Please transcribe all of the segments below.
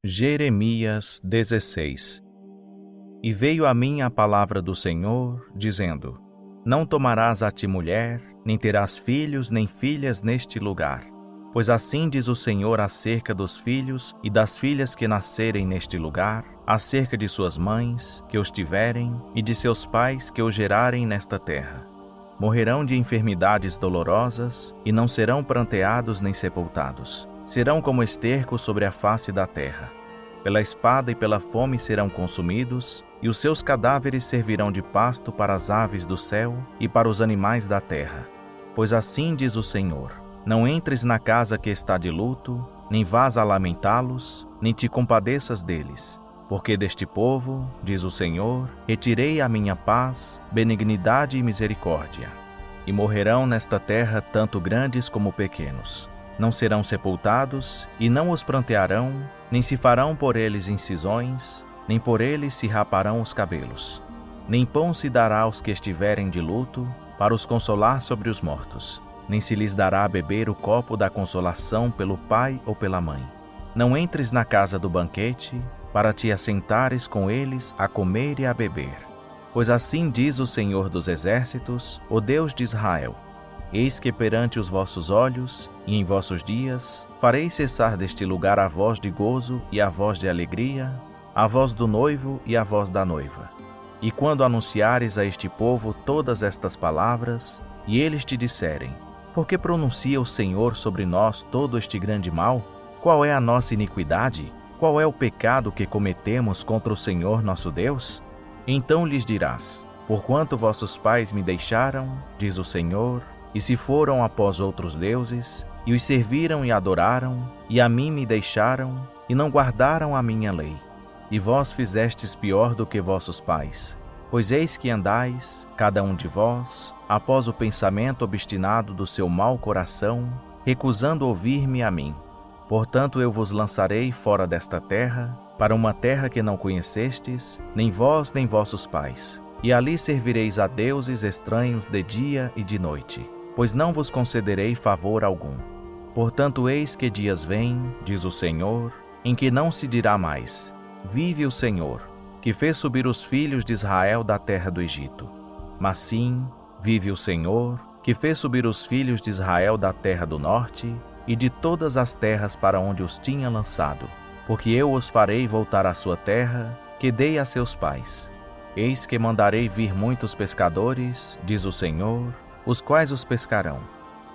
Jeremias 16. E veio a mim a palavra do Senhor, dizendo: Não tomarás a ti mulher, nem terás filhos nem filhas neste lugar. Pois assim diz o Senhor acerca dos filhos e das filhas que nascerem neste lugar, acerca de suas mães, que os tiverem, e de seus pais, que os gerarem nesta terra. Morrerão de enfermidades dolorosas, e não serão pranteados nem sepultados. Serão como esterco sobre a face da terra. Pela espada e pela fome serão consumidos, e os seus cadáveres servirão de pasto para as aves do céu e para os animais da terra. Pois assim diz o Senhor: Não entres na casa que está de luto, nem vás a lamentá-los, nem te compadeças deles. Porque deste povo, diz o Senhor, retirei a minha paz, benignidade e misericórdia. E morrerão nesta terra tanto grandes como pequenos. Não serão sepultados, e não os prantearão, nem se farão por eles incisões, nem por eles se raparão os cabelos. Nem pão se dará aos que estiverem de luto, para os consolar sobre os mortos. Nem se lhes dará a beber o copo da consolação pelo pai ou pela mãe. Não entres na casa do banquete, para te assentares com eles a comer e a beber. Pois assim diz o Senhor dos Exércitos, o Deus de Israel: Eis que perante os vossos olhos, e em vossos dias, farei cessar deste lugar a voz de gozo e a voz de alegria, a voz do noivo e a voz da noiva. E quando anunciares a este povo todas estas palavras, e eles te disserem: Por que pronuncia o Senhor sobre nós todo este grande mal? Qual é a nossa iniquidade? Qual é o pecado que cometemos contra o Senhor nosso Deus? Então lhes dirás: Porquanto vossos pais me deixaram, diz o Senhor, e se foram após outros deuses, e os serviram e adoraram, e a mim me deixaram, e não guardaram a minha lei. E vós fizestes pior do que vossos pais. Pois eis que andais, cada um de vós, após o pensamento obstinado do seu mau coração, recusando ouvir-me a mim. Portanto eu vos lançarei fora desta terra, para uma terra que não conhecestes, nem vós nem vossos pais. E ali servireis a deuses estranhos de dia e de noite, pois não vos concederei favor algum. Portanto eis que dias vêm, diz o Senhor, em que não se dirá mais: Vive o Senhor, que fez subir os filhos de Israel da terra do Egito. Mas sim, vive o Senhor, que fez subir os filhos de Israel da terra do norte e de todas as terras para onde os tinha lançado. Porque eu os farei voltar à sua terra, que dei a seus pais. Eis que mandarei vir muitos pescadores, diz o Senhor, os quais os pescarão.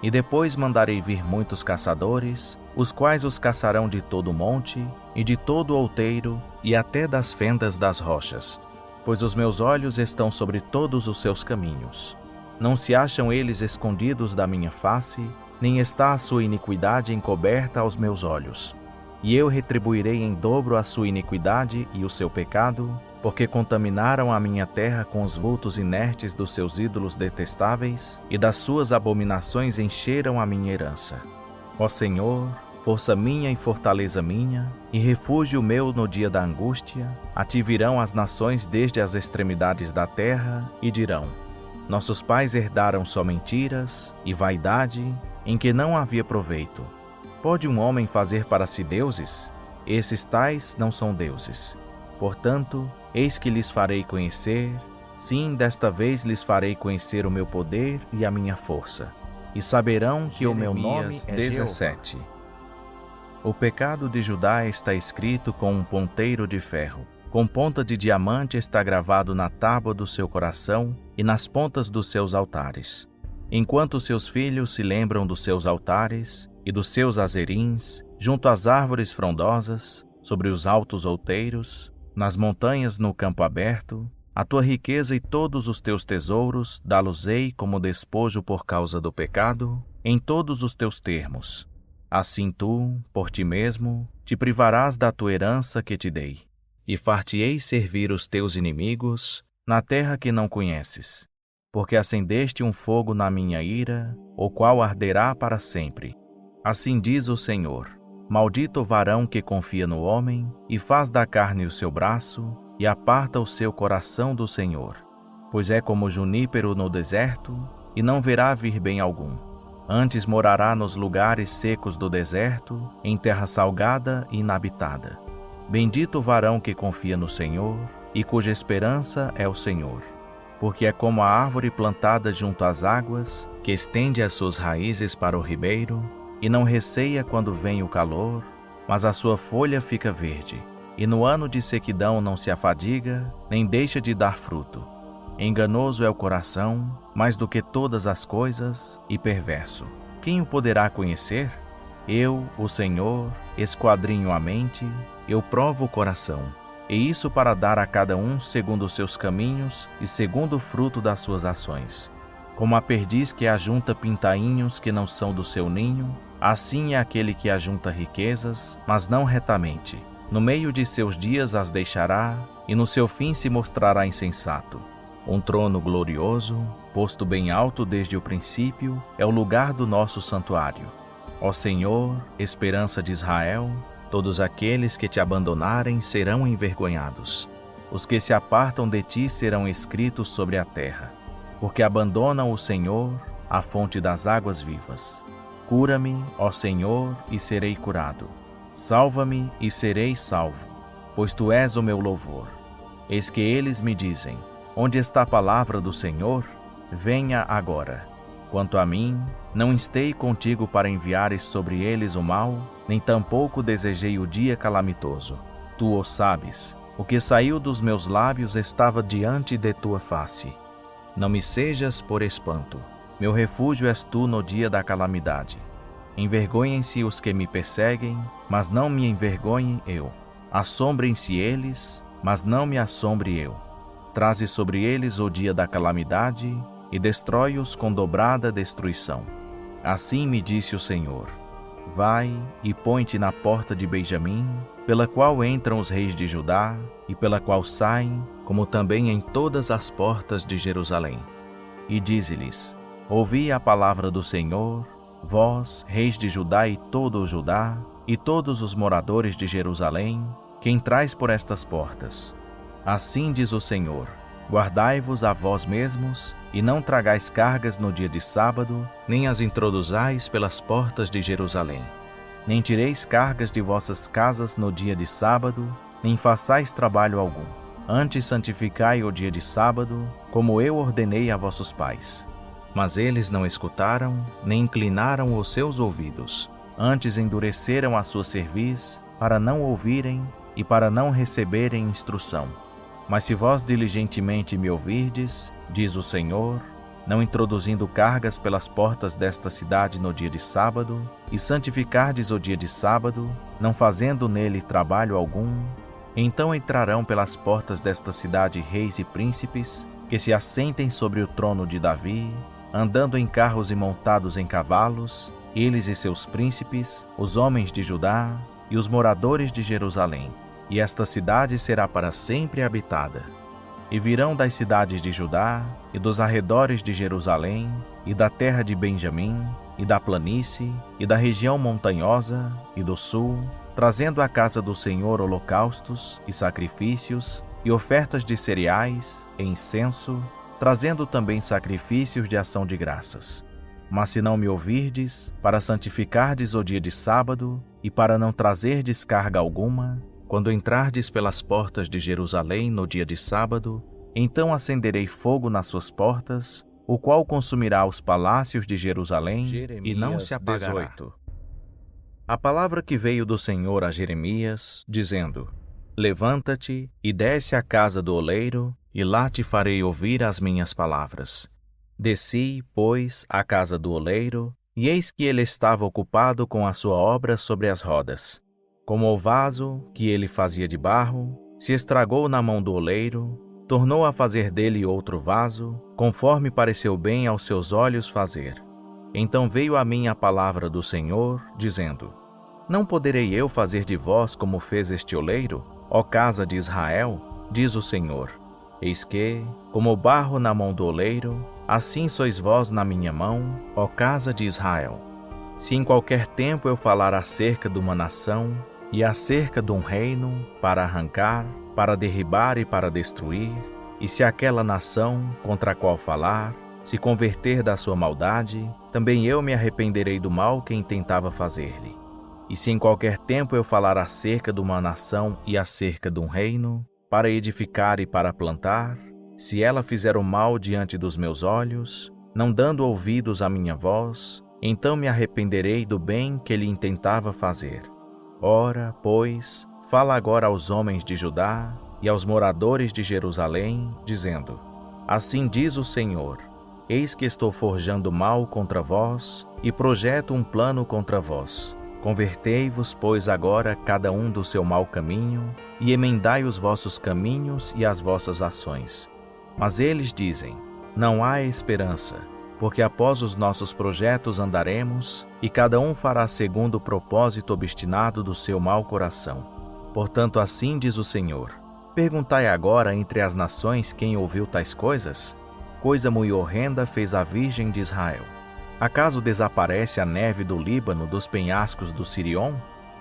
E depois mandarei vir muitos caçadores, os quais os caçarão de todo o monte, e de todo o outeiro, e até das fendas das rochas. Pois os meus olhos estão sobre todos os seus caminhos. Não se acham eles escondidos da minha face, nem está a sua iniquidade encoberta aos meus olhos. E eu retribuirei em dobro a sua iniquidade e o seu pecado, porque contaminaram a minha terra com os vultos inertes dos seus ídolos detestáveis, e das suas abominações encheram a minha herança. Ó Senhor, força minha e fortaleza minha, e refúgio meu no dia da angústia, a ti virão as nações desde as extremidades da terra, e dirão: Nossos pais herdaram só mentiras e vaidade, em que não havia proveito. Pode um homem fazer para si deuses? Esses tais não são deuses. Portanto, eis que lhes farei conhecer, sim, desta vez lhes farei conhecer o meu poder e a minha força, e saberão que o meu nome é 17. O pecado de Judá está escrito com um ponteiro de ferro, com ponta de diamante está gravado na tábua do seu coração e nas pontas dos seus altares. Enquanto seus filhos se lembram dos seus altares e dos seus azerins, junto às árvores frondosas, sobre os altos outeiros, nas montanhas no campo aberto, a tua riqueza e todos os teus tesouros dá-los-ei como despojo por causa do pecado, em todos os teus termos. Assim tu, por ti mesmo, te privarás da tua herança que te dei, e far-te-ei servir os teus inimigos na terra que não conheces. Porque acendeste um fogo na minha ira, o qual arderá para sempre. Assim diz o Senhor: Maldito o varão que confia no homem, e faz da carne o seu braço, e aparta o seu coração do Senhor. Pois é como o junípero no deserto, e não verá vir bem algum. Antes morará nos lugares secos do deserto, em terra salgada e inabitada. Bendito o varão que confia no Senhor e cuja esperança é o Senhor. Porque é como a árvore plantada junto às águas, que estende as suas raízes para o ribeiro, e não receia quando vem o calor, mas a sua folha fica verde, e no ano de sequidão não se afadiga, nem deixa de dar fruto. Enganoso é o coração, mais do que todas as coisas, e perverso. Quem o poderá conhecer? Eu, o Senhor, esquadrinho a mente, eu provo o coração, e isso para dar a cada um segundo os seus caminhos e segundo o fruto das suas ações. Como a perdiz que ajunta pintainhos que não são do seu ninho, assim é aquele que ajunta riquezas, mas não retamente. No meio de seus dias as deixará, e no seu fim se mostrará insensato. Um trono glorioso, posto bem alto desde o princípio, é o lugar do nosso santuário. Ó Senhor, esperança de Israel, todos aqueles que te abandonarem serão envergonhados. Os que se apartam de ti serão escritos sobre a terra. Porque abandonam o Senhor, a fonte das águas vivas. Cura-me, ó Senhor, e serei curado. Salva-me e serei salvo, pois tu és o meu louvor. Eis que eles me dizem: onde está a palavra do Senhor? Venha agora. Quanto a mim, não instei contigo para enviares sobre eles o mal, nem tampouco desejei o dia calamitoso. Tu o sabes. O que saiu dos meus lábios estava diante de tua face. Não me sejas por espanto. Meu refúgio és tu no dia da calamidade. Envergonhem-se os que me perseguem, mas não me envergonhe eu. Assombrem-se eles, mas não me assombre eu. Traze sobre eles o dia da calamidade e destrói-os com dobrada destruição. Assim me disse o Senhor: vai e põe-te na porta de Benjamim, pela qual entram os reis de Judá e pela qual saem, como também em todas as portas de Jerusalém. E dize-lhes: ouvi a palavra do Senhor, vós, reis de Judá e todo o Judá, e todos os moradores de Jerusalém, que entrais por estas portas. Assim diz o Senhor: guardai-vos a vós mesmos, e não tragais cargas no dia de sábado, nem as introduzais pelas portas de Jerusalém. Nem tireis cargas de vossas casas no dia de sábado, nem façais trabalho algum. Antes santificai o dia de sábado, como eu ordenei a vossos pais. Mas eles não escutaram, nem inclinaram os seus ouvidos. Antes endureceram a sua cerviz, para não ouvirem e para não receberem instrução. Mas se vós diligentemente me ouvirdes, diz o Senhor, não introduzindo cargas pelas portas desta cidade no dia de sábado, e santificardes o dia de sábado, não fazendo nele trabalho algum, então entrarão pelas portas desta cidade reis e príncipes, que se assentem sobre o trono de Davi, andando em carros e montados em cavalos, eles e seus príncipes, os homens de Judá e os moradores de Jerusalém. E esta cidade será para sempre habitada. E virão das cidades de Judá, e dos arredores de Jerusalém, e da terra de Benjamim, e da planície, e da região montanhosa, e do sul, trazendo à casa do Senhor holocaustos e sacrifícios, e ofertas de cereais e incenso, trazendo também sacrifícios de ação de graças. Mas se não me ouvirdes, para santificardes o dia de sábado, e para não trazerdes carga alguma, quando entrardes pelas portas de Jerusalém no dia de sábado, então acenderei fogo nas suas portas, o qual consumirá os palácios de Jerusalém e não se apagará. 18. A palavra que veio do Senhor a Jeremias, dizendo: levanta-te e desce à casa do oleiro, e lá te farei ouvir as minhas palavras. Desci, pois, à casa do oleiro, e eis que ele estava ocupado com a sua obra sobre as rodas. Como o vaso, que ele fazia de barro, se estragou na mão do oleiro, tornou a fazer dele outro vaso, conforme pareceu bem aos seus olhos fazer. Então veio a mim a palavra do Senhor, dizendo: não poderei eu fazer de vós como fez este oleiro, ó casa de Israel? Diz o Senhor: eis que, como o barro na mão do oleiro, assim sois vós na minha mão, ó casa de Israel. Se em qualquer tempo eu falar acerca de uma nação, e acerca de um reino, para arrancar, para derribar e para destruir, e se aquela nação, contra a qual falar, se converter da sua maldade, também eu me arrependerei do mal que intentava fazer-lhe. E se em qualquer tempo eu falar acerca de uma nação e acerca de um reino, para edificar e para plantar, se ela fizer o mal diante dos meus olhos, não dando ouvidos à minha voz, então me arrependerei do bem que lhe intentava fazer. Ora, pois, fala agora aos homens de Judá e aos moradores de Jerusalém, dizendo: Assim diz o Senhor, eis que estou forjando mal contra vós e projeto um plano contra vós. Convertei-vos, pois, agora cada um do seu mau caminho, e emendai os vossos caminhos e as vossas ações. Mas eles dizem: Não há esperança, porque após os nossos projetos andaremos, e cada um fará segundo o propósito obstinado do seu mau coração. Portanto, assim diz o Senhor: Perguntai agora entre as nações quem ouviu tais coisas? Coisa muito horrenda fez a Virgem de Israel. Acaso desaparece a neve do Líbano dos penhascos do Sirion?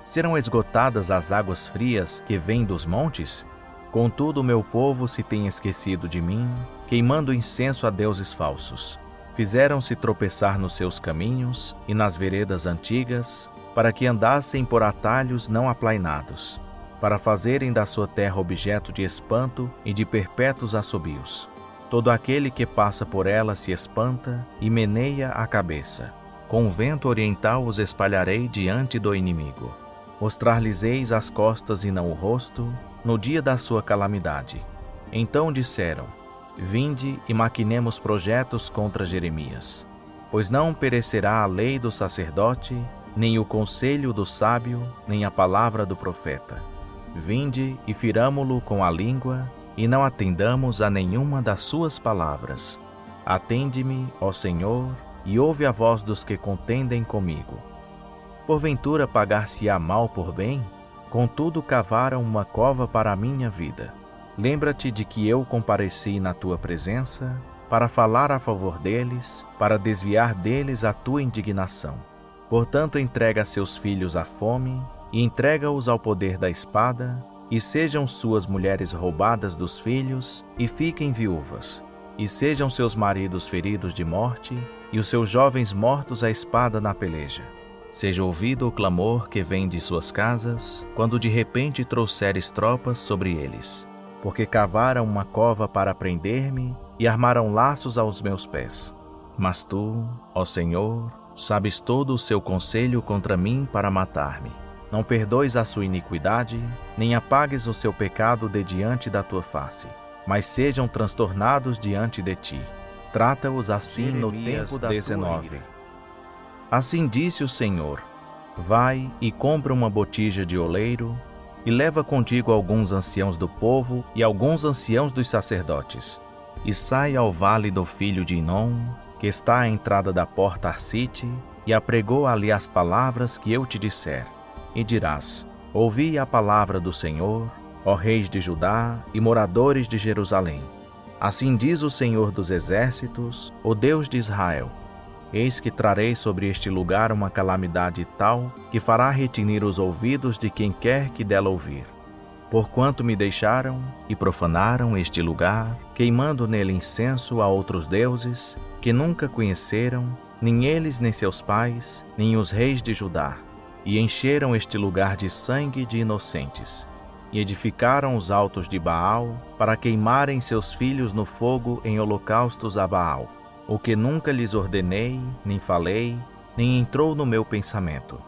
Serão esgotadas as águas frias que vêm dos montes? Contudo, o meu povo se tem esquecido de mim, queimando incenso a deuses falsos. Fizeram-se tropeçar nos seus caminhos e nas veredas antigas, para que andassem por atalhos não aplainados, para fazerem da sua terra objeto de espanto e de perpétuos assobios. Todo aquele que passa por ela se espanta e meneia a cabeça. Com o vento oriental os espalharei diante do inimigo. Mostrar-lhes-eis as costas e não o rosto, no dia da sua calamidade. Então disseram: Vinde e maquinemos projetos contra Jeremias. Pois não perecerá a lei do sacerdote, nem o conselho do sábio, nem a palavra do profeta. Vinde e firamo-lo com a língua, e não atendamos a nenhuma das suas palavras. Atende-me, ó Senhor, e ouve a voz dos que contendem comigo. Porventura pagar-se-á mal por bem? Contudo cavaram uma cova para a minha vida. Lembra-te de que eu compareci na tua presença, para falar a favor deles, para desviar deles a tua indignação. Portanto, entrega seus filhos à fome, e entrega-os ao poder da espada, e sejam suas mulheres roubadas dos filhos, e fiquem viúvas. E sejam seus maridos feridos de morte, e os seus jovens mortos à espada na peleja. Seja ouvido o clamor que vem de suas casas, quando de repente trouxeres tropas sobre eles. Porque cavaram uma cova para prender-me, e armaram laços aos meus pés. Mas tu, ó Senhor, sabes todo o seu conselho contra mim para matar-me. Não perdoes a sua iniquidade, nem apagues o seu pecado de diante da tua face, mas sejam transtornados diante de ti. Trata-os assim no tempo da 19. Assim disse o Senhor: Vai e compra uma botija de oleiro, e leva contigo alguns anciãos do povo e alguns anciãos dos sacerdotes, e sai ao vale do filho de Inom, que está à entrada da porta Arsite, e apregou ali as palavras que eu te disser. E dirás: Ouvi a palavra do Senhor, ó reis de Judá e moradores de Jerusalém. Assim diz o Senhor dos exércitos, o Deus de Israel: Eis que trarei sobre este lugar uma calamidade tal que fará retinir os ouvidos de quem quer que dela ouvir. Porquanto me deixaram e profanaram este lugar, queimando nele incenso a outros deuses que nunca conheceram, nem eles, nem seus pais, nem os reis de Judá. E encheram este lugar de sangue de inocentes, e edificaram os altos de Baal, para queimarem seus filhos no fogo em holocaustos a Baal, o que nunca lhes ordenei, nem falei, nem entrou no meu pensamento.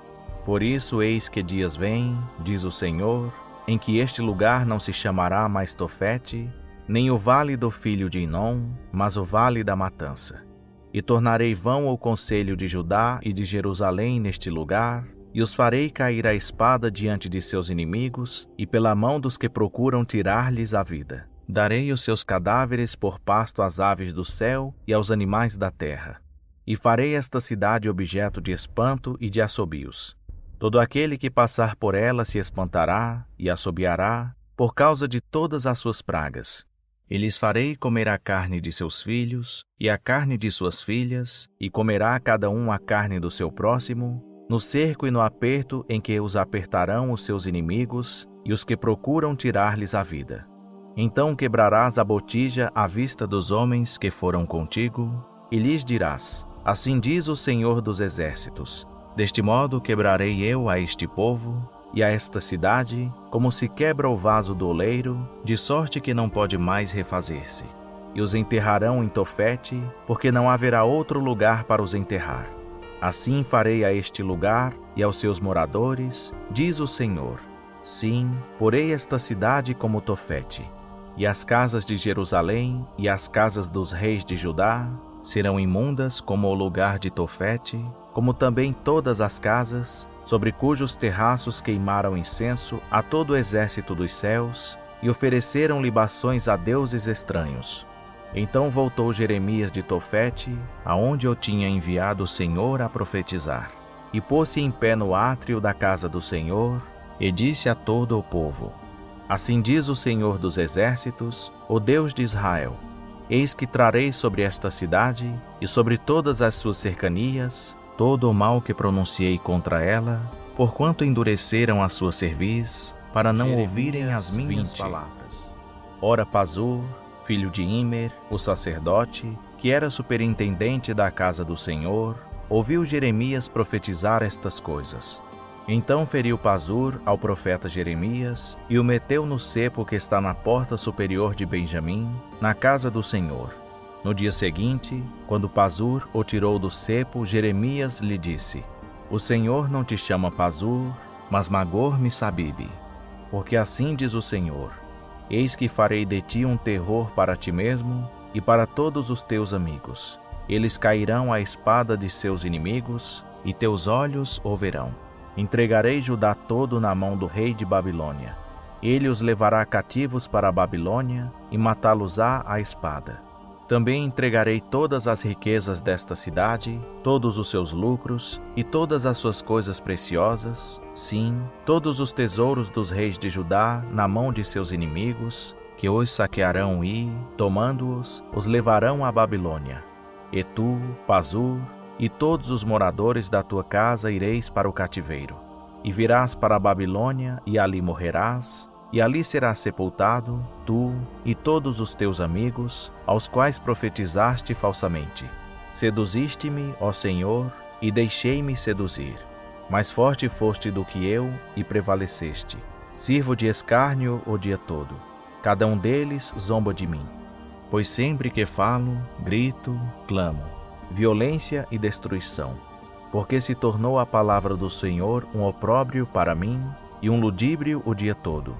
Por isso eis que dias vêm, diz o Senhor, em que este lugar não se chamará mais Tofete, nem o vale do filho de Inom, mas o vale da matança. E tornarei vão o conselho de Judá e de Jerusalém neste lugar, e os farei cair a espada diante de seus inimigos e pela mão dos que procuram tirar-lhes a vida. Darei os seus cadáveres por pasto às aves do céu e aos animais da terra. E farei esta cidade objeto de espanto e de assobios. Todo aquele que passar por ela se espantará e assobiará por causa de todas as suas pragas. E lhes farei comer a carne de seus filhos e a carne de suas filhas, e comerá cada um a carne do seu próximo, no cerco e no aperto em que os apertarão os seus inimigos e os que procuram tirar-lhes a vida. Então quebrarás a botija à vista dos homens que foram contigo, e lhes dirás: Assim diz o Senhor dos exércitos: Deste modo quebrarei eu a este povo e a esta cidade, como se quebra o vaso do oleiro, de sorte que não pode mais refazer-se. E os enterrarão em Tofete, porque não haverá outro lugar para os enterrar. Assim farei a este lugar e aos seus moradores, diz o Senhor. Sim, porei esta cidade como Tofete, e as casas de Jerusalém e as casas dos reis de Judá serão imundas como o lugar de Tofete, como também todas as casas, sobre cujos terraços queimaram incenso a todo o exército dos céus e ofereceram libações a deuses estranhos. Então voltou Jeremias de Tofete, aonde eu tinha enviado o Senhor a profetizar, e pôs-se em pé no átrio da casa do Senhor, e disse a todo o povo: Assim diz o Senhor dos exércitos, o Deus de Israel: Eis que trarei sobre esta cidade e sobre todas as suas cercanias todo o mal que pronunciei contra ela, porquanto endureceram a sua cerviz, para não ouvirem as minhas palavras. Ora Pazur, filho de Imer, o sacerdote, que era superintendente da casa do Senhor, ouviu Jeremias profetizar estas coisas. Então feriu Pazur ao profeta Jeremias e o meteu no cepo que está na porta superior de Benjamim, na casa do Senhor. No dia seguinte, quando Pazur o tirou do cepo, Jeremias lhe disse: O Senhor não te chama Pazur, mas Magor-Missabibe. Porque assim diz o Senhor: Eis que farei de ti um terror para ti mesmo e para todos os teus amigos. Eles cairão à espada de seus inimigos, e teus olhos o verão. Entregarei Judá todo na mão do rei de Babilônia. Ele os levará cativos para a Babilônia e matá-los-á à espada. Também entregarei todas as riquezas desta cidade, todos os seus lucros e todas as suas coisas preciosas, sim, todos os tesouros dos reis de Judá na mão de seus inimigos, que os saquearão e, tomando-os, os levarão à Babilônia. E tu, Pazur, e todos os moradores da tua casa ireis para o cativeiro. E virás para a Babilônia, e ali morrerás, e ali serás sepultado, tu e todos os teus amigos, aos quais profetizaste falsamente. Seduziste-me, ó Senhor, e deixei-me seduzir. Mais forte foste do que eu, e prevaleceste. Sirvo de escárnio o dia todo. Cada um deles zomba de mim. Pois sempre que falo, grito, clamo. Violência e destruição. Porque se tornou a palavra do Senhor um opróbrio para mim, e um ludíbrio o dia todo.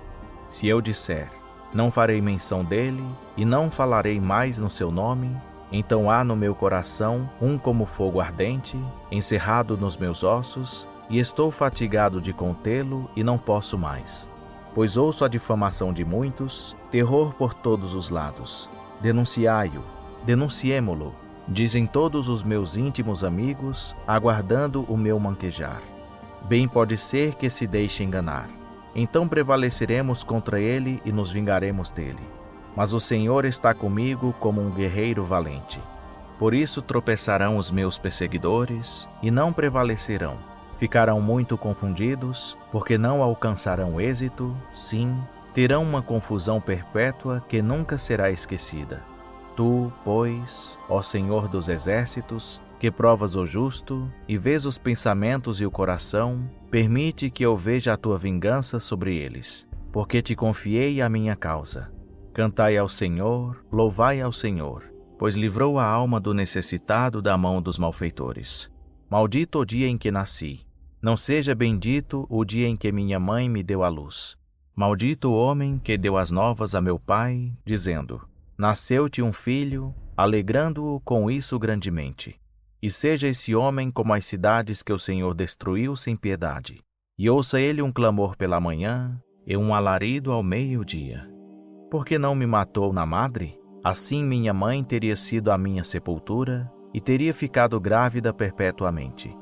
Se eu disser, não farei menção dele, e não falarei mais no seu nome, então há no meu coração um como fogo ardente, encerrado nos meus ossos, e estou fatigado de contê-lo e não posso mais. Pois ouço a difamação de muitos, terror por todos os lados. Denunciai-o, denunciemo-lo, dizem todos os meus íntimos amigos, aguardando o meu manquejar. Bem pode ser que se deixe enganar. Então prevaleceremos contra ele e nos vingaremos dele. Mas o Senhor está comigo como um guerreiro valente. Por isso tropeçarão os meus perseguidores e não prevalecerão. Ficarão muito confundidos, porque não alcançarão êxito, sim, terão uma confusão perpétua que nunca será esquecida. Tu, pois, ó Senhor dos exércitos, que provas o justo e vês os pensamentos e o coração, permite que eu veja a tua vingança sobre eles, porque te confiei a minha causa. Cantai ao Senhor, louvai ao Senhor, pois livrou a alma do necessitado da mão dos malfeitores. Maldito o dia em que nasci. Não seja bendito o dia em que minha mãe me deu à luz. Maldito o homem que deu as novas a meu pai, dizendo: Nasceu-te um filho, alegrando-o com isso grandemente. E seja esse homem como as cidades que o Senhor destruiu sem piedade. E ouça ele um clamor pela manhã e um alarido ao meio-dia. Por que não me matou na madre? Assim minha mãe teria sido a minha sepultura e teria ficado grávida perpetuamente.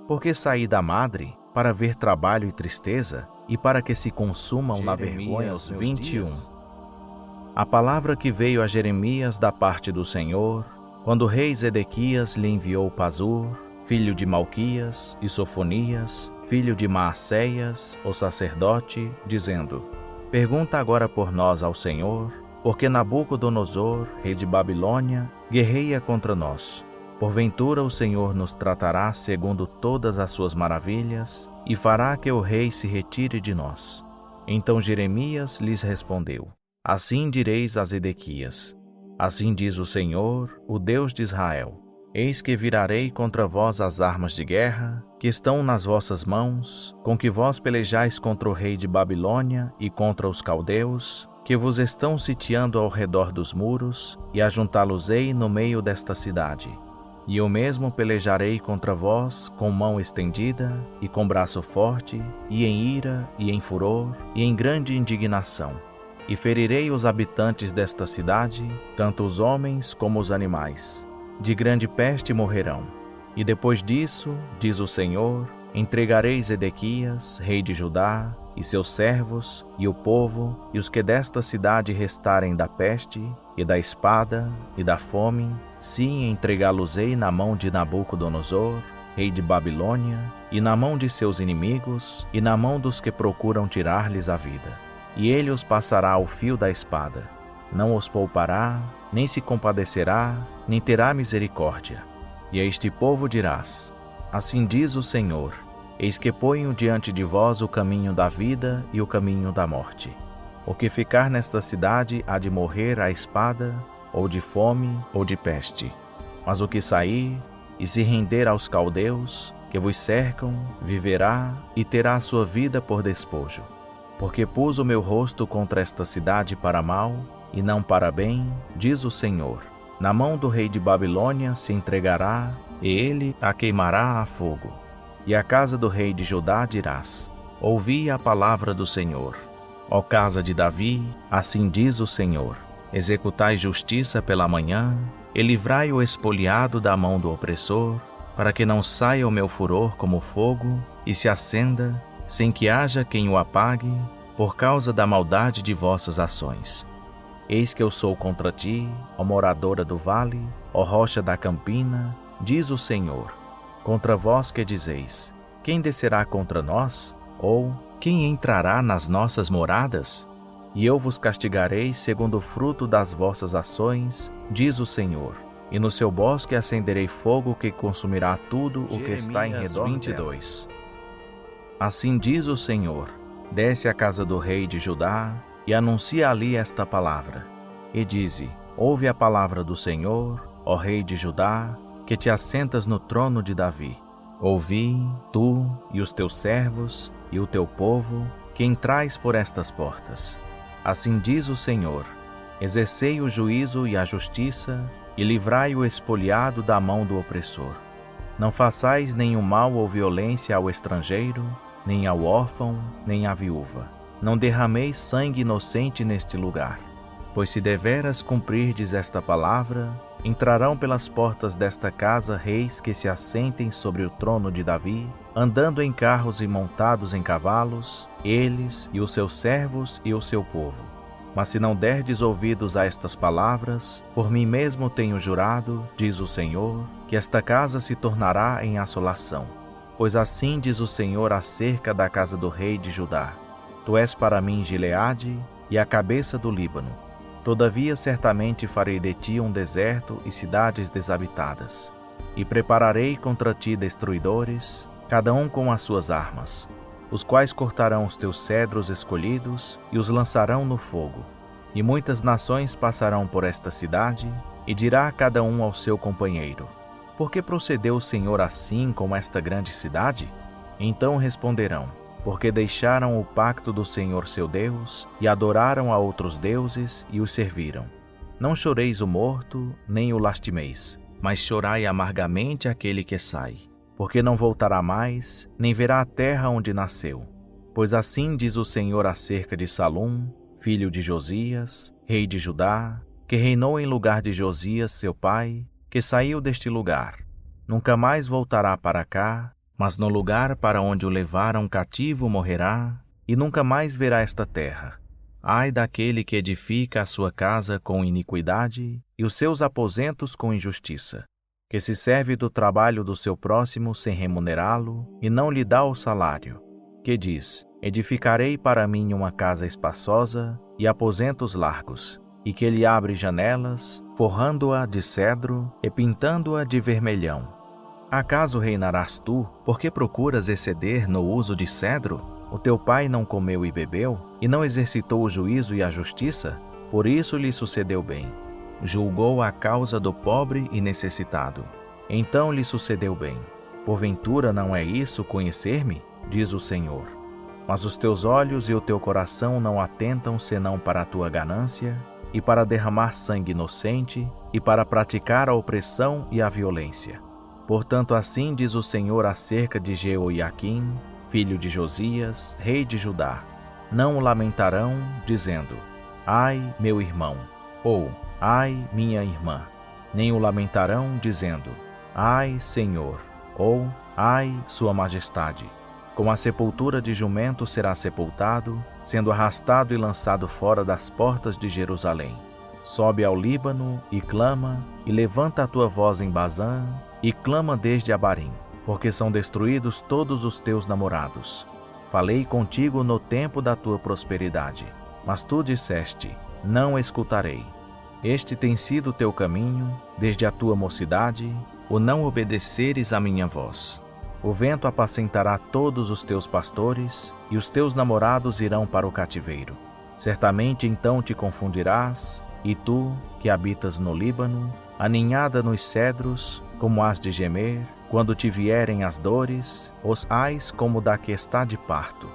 Porque saí da madre para ver trabalho e tristeza e para que se consumam na vergonha os 21. A palavra que veio a Jeremias da parte do Senhor, quando o rei Zedequias lhe enviou Pazur, filho de Malquias, e Sofonias, filho de Maacéias, o sacerdote, dizendo: Pergunta agora por nós ao Senhor, porque Nabucodonosor, rei de Babilônia, guerreia contra nós. Porventura o Senhor nos tratará segundo todas as suas maravilhas e fará que o rei se retire de nós. Então Jeremias lhes respondeu: Assim direis a Zedequias: Assim diz o Senhor, o Deus de Israel: Eis que virarei contra vós as armas de guerra que estão nas vossas mãos, com que vós pelejais contra o rei de Babilônia e contra os caldeus, que vos estão sitiando ao redor dos muros, e ajuntá-los-ei no meio desta cidade. E eu mesmo pelejarei contra vós com mão estendida e com braço forte, e em ira, e em furor, e em grande indignação. E ferirei os habitantes desta cidade, tanto os homens como os animais. De grande peste morrerão. E depois disso, diz o Senhor, entregarei Zedequias, rei de Judá, e seus servos, e o povo, e os que desta cidade restarem da peste, e da espada, e da fome, sim, entregá-los-ei na mão de Nabucodonosor, rei de Babilônia, e na mão de seus inimigos, e na mão dos que procuram tirar-lhes a vida. E ele os passará ao fio da espada. Não os poupará, nem se compadecerá, nem terá misericórdia. E a este povo dirás: Assim diz o Senhor: Eis que ponho diante de vós o caminho da vida e o caminho da morte. O que ficar nesta cidade há de morrer à espada, ou de fome, ou de peste. Mas o que sair e se render aos caldeus, que vos cercam, viverá e terá a sua vida por despojo. Porque pus o meu rosto contra esta cidade para mal, e não para bem, diz o Senhor. Na mão do rei de Babilônia se entregará, e ele a queimará a fogo. E à casa do rei de Judá dirás: Ouvi a palavra do Senhor. Ó casa de Davi, assim diz o Senhor: Executai justiça pela manhã, e livrai o expoliado da mão do opressor, para que não saia o meu furor como fogo, e se acenda, sem que haja quem o apague, por causa da maldade de vossas ações. Eis que eu sou contra ti, ó moradora do vale, ó rocha da campina, diz o Senhor, contra vós que dizeis: Quem descerá contra nós? Ou quem entrará nas nossas moradas? E eu vos castigarei segundo o fruto das vossas ações, diz o Senhor. E no seu bosque acenderei fogo que consumirá tudo o que está em redor 22. Assim diz o Senhor: Desce à casa do rei de Judá, e anuncia ali esta palavra. E dize: Ouve a palavra do Senhor, ó rei de Judá, que te assentas no trono de Davi. Ouvi, tu e os teus servos, e o teu povo, que entrais por estas portas. Assim diz o Senhor: Exercei o juízo e a justiça, e livrai o expoliado da mão do opressor. Não façais nenhum mal ou violência ao estrangeiro, nem ao órfão, nem à viúva. Não derrameis sangue inocente neste lugar. Pois se deveras cumprirdes esta palavra, entrarão pelas portas desta casa reis que se assentem sobre o trono de Davi, andando em carros e montados em cavalos, eles e os seus servos e o seu povo. Mas se não derdes ouvidos a estas palavras, por mim mesmo tenho jurado, diz o Senhor, que esta casa se tornará em assolação. Pois assim diz o Senhor acerca da casa do rei de Judá: Tu és para mim Gileade e a cabeça do Líbano. Todavia certamente farei de ti um deserto e cidades desabitadas. E prepararei contra ti destruidores, cada um com as suas armas, os quais cortarão os teus cedros escolhidos e os lançarão no fogo. E muitas nações passarão por esta cidade, e dirá cada um ao seu companheiro: Por que procedeu o Senhor assim com esta grande cidade? Então responderão: Porque deixaram o pacto do Senhor seu Deus, e adoraram a outros deuses, e os serviram. Não choreis o morto, nem o lastimeis, mas chorai amargamente aquele que sai, porque não voltará mais, nem verá a terra onde nasceu. Pois assim diz o Senhor acerca de Salum, filho de Josias, rei de Judá, que reinou em lugar de Josias seu pai, que saiu deste lugar. Nunca mais voltará para cá, mas no lugar para onde o levaram cativo morrerá, e nunca mais verá esta terra. Ai daquele que edifica a sua casa com iniquidade e os seus aposentos com injustiça, que se serve do trabalho do seu próximo sem remunerá-lo e não lhe dá o salário, que diz: Edificarei para mim uma casa espaçosa e aposentos largos, e que ele abre janelas, forrando-a de cedro e pintando-a de vermelhão. Acaso reinarás tu, porque procuras exceder no uso de cedro? O teu pai não comeu e bebeu, e não exercitou o juízo e a justiça? Por isso lhe sucedeu bem. Julgou a causa do pobre e necessitado. Então lhe sucedeu bem. Porventura não é isso conhecer-me? Diz o Senhor. Mas os teus olhos e o teu coração não atentam senão para a tua ganância, e para derramar sangue inocente, e para praticar a opressão e a violência. Portanto, assim diz o Senhor acerca de Jeoiaquim, filho de Josias, rei de Judá. Não o lamentarão, dizendo: ai, meu irmão, ou ai, minha irmã. Nem o lamentarão, dizendo: ai, Senhor, ou ai, Sua Majestade. Com a sepultura de jumento será sepultado, sendo arrastado e lançado fora das portas de Jerusalém. Sobe ao Líbano e clama, e levanta a tua voz em Bazã, e clama desde Abarim, porque são destruídos todos os teus namorados. Falei contigo no tempo da tua prosperidade, mas tu disseste: não escutarei. Este tem sido o teu caminho, desde a tua mocidade, o não obedeceres à minha voz. O vento apacentará todos os teus pastores, e os teus namorados irão para o cativeiro. Certamente então te confundirás, e tu, que habitas no Líbano, aninhada nos cedros, como has de gemer, quando te vierem as dores, os ais como da que está de parto.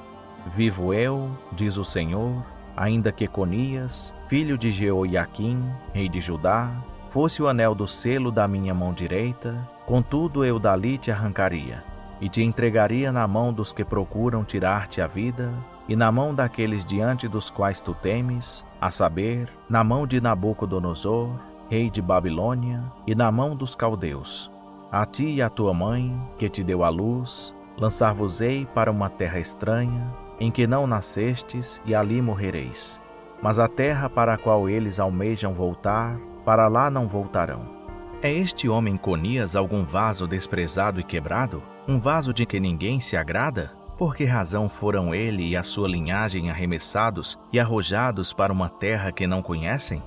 Vivo eu, diz o Senhor, ainda que Conias, filho de Jeoiaquim, rei de Judá, fosse o anel do selo da minha mão direita, contudo eu dali te arrancaria, e te entregaria na mão dos que procuram tirar-te a vida, e na mão daqueles diante dos quais tu temes, a saber, na mão de Nabucodonosor, rei de Babilônia, e na mão dos caldeus. A ti e a tua mãe, que te deu a luz, lançar-vos-ei para uma terra estranha, em que não nascestes, e ali morrereis. Mas a terra para a qual eles almejam voltar, para lá não voltarão. É este homem Conias algum vaso desprezado e quebrado? Um vaso de que ninguém se agrada? Por que razão foram ele e a sua linhagem arremessados e arrojados para uma terra que não conhecem?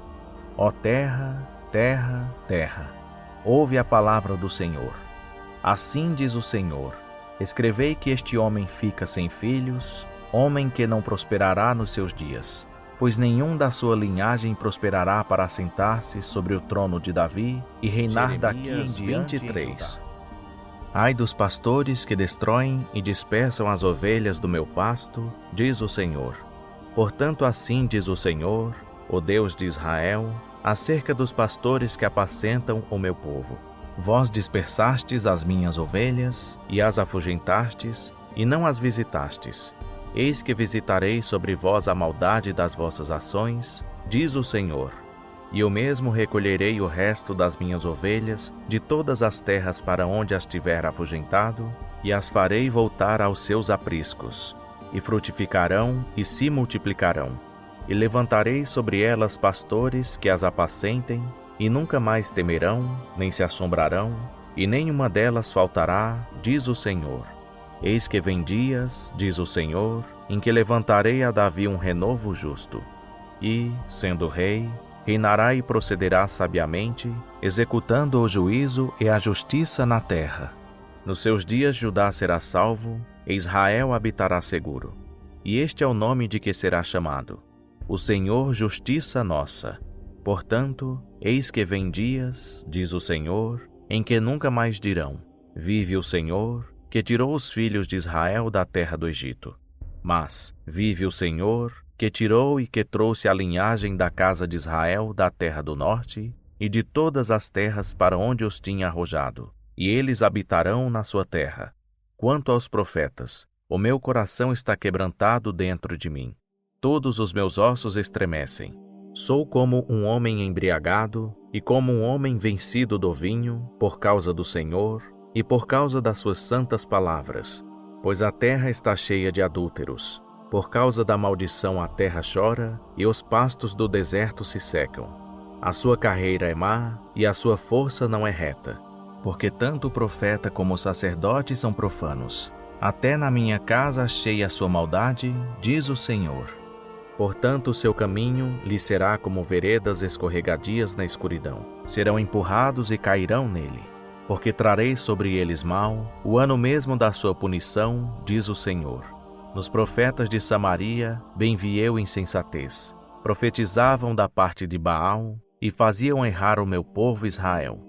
Ó terra, terra, terra, ouve a palavra do Senhor. Assim diz o Senhor: escrevei que este homem fica sem filhos, homem que não prosperará nos seus dias, pois nenhum da sua linhagem prosperará para assentar-se sobre o trono de Davi e reinar daqui em diante. 23. Ai dos pastores que destroem e dispersam as ovelhas do meu pasto, diz o Senhor. Portanto, assim diz o Senhor, o Deus de Israel, acerca dos pastores que apacentam o meu povo. Vós dispersastes as minhas ovelhas, e as afugentastes, e não as visitastes. Eis que visitarei sobre vós a maldade das vossas ações, diz o Senhor. E eu mesmo recolherei o resto das minhas ovelhas de todas as terras para onde as tiver afugentado, e as farei voltar aos seus apriscos, e frutificarão e se multiplicarão. E levantarei sobre elas pastores que as apacentem, e nunca mais temerão, nem se assombrarão, e nenhuma delas faltará, diz o Senhor. Eis que vem dias, diz o Senhor, em que levantarei a Davi um renovo justo. E, sendo rei, reinará e procederá sabiamente, executando o juízo e a justiça na terra. Nos seus dias Judá será salvo, e Israel habitará seguro. E este é o nome de que será chamado: o Senhor Justiça Nossa. Portanto, eis que vem dias, diz o Senhor, em que nunca mais dirão: vive o Senhor, que tirou os filhos de Israel da terra do Egito. Mas vive o Senhor, que tirou e que trouxe a linhagem da casa de Israel da terra do norte e de todas as terras para onde os tinha arrojado, e eles habitarão na sua terra. Quanto aos profetas, o meu coração está quebrantado dentro de mim. Todos os meus ossos estremecem. Sou como um homem embriagado e como um homem vencido do vinho, por causa do Senhor e por causa das suas santas palavras. Pois a terra está cheia de adúlteros. Por causa da maldição a terra chora, e os pastos do deserto se secam. A sua carreira é má, e a sua força não é reta. Porque tanto o profeta como o sacerdote são profanos. Até na minha casa achei a sua maldade, diz o Senhor. Portanto, o seu caminho lhe será como veredas escorregadias na escuridão. Serão empurrados e cairão nele. Porque trarei sobre eles mal, o ano mesmo da sua punição, diz o Senhor. Nos profetas de Samaria bem vi eu insensatez. Profetizavam da parte de Baal e faziam errar o meu povo Israel.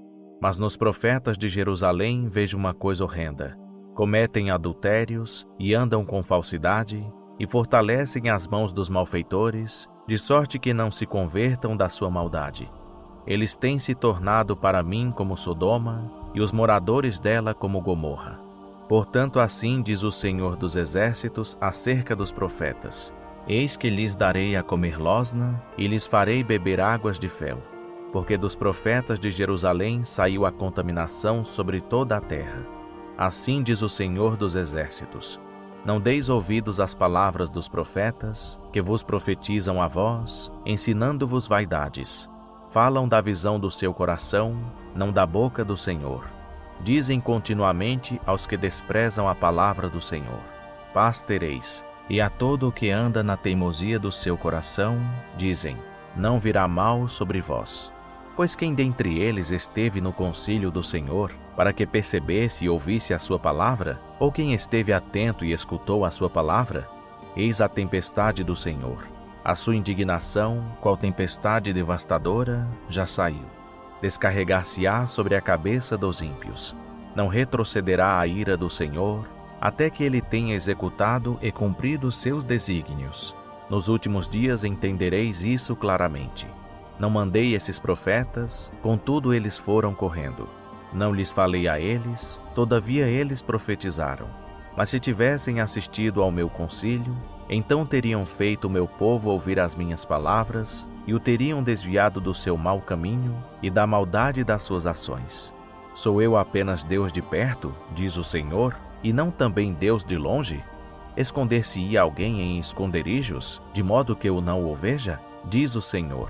Mas nos profetas de Jerusalém vejo uma coisa horrenda. Cometem adultérios e andam com falsidade e fortalecem as mãos dos malfeitores, de sorte que não se convertam da sua maldade. Eles têm se tornado para mim como Sodoma e os moradores dela como Gomorra. Portanto, assim diz o Senhor dos Exércitos acerca dos profetas: Eis que lhes darei a comer losna e lhes farei beber águas de fel, porque dos profetas de Jerusalém saiu a contaminação sobre toda a terra. Assim diz o Senhor dos Exércitos: Não deis ouvidos às palavras dos profetas, que vos profetizam a vós, ensinando-vos vaidades. Falam da visão do seu coração, não da boca do Senhor. Dizem continuamente aos que desprezam a palavra do Senhor: Paz tereis. E a todo o que anda na teimosia do seu coração, dizem: Não virá mal sobre vós. Pois quem dentre eles esteve no concílio do Senhor, para que percebesse e ouvisse a sua palavra? Ou quem esteve atento e escutou a sua palavra? Eis a tempestade do Senhor. A sua indignação, qual tempestade devastadora, já saiu. Descarregar-se-á sobre a cabeça dos ímpios. Não retrocederá a ira do Senhor, até que ele tenha executado e cumprido seus desígnios. Nos últimos dias entendereis isso claramente. Não mandei esses profetas, contudo eles foram correndo. Não lhes falei a eles, todavia eles profetizaram. Mas se tivessem assistido ao meu concílio, então teriam feito o meu povo ouvir as minhas palavras e o teriam desviado do seu mau caminho e da maldade das suas ações. Sou eu apenas Deus de perto, diz o Senhor, e não também Deus de longe? Esconder-se-ia alguém em esconderijos, de modo que eu não o veja? Diz o Senhor.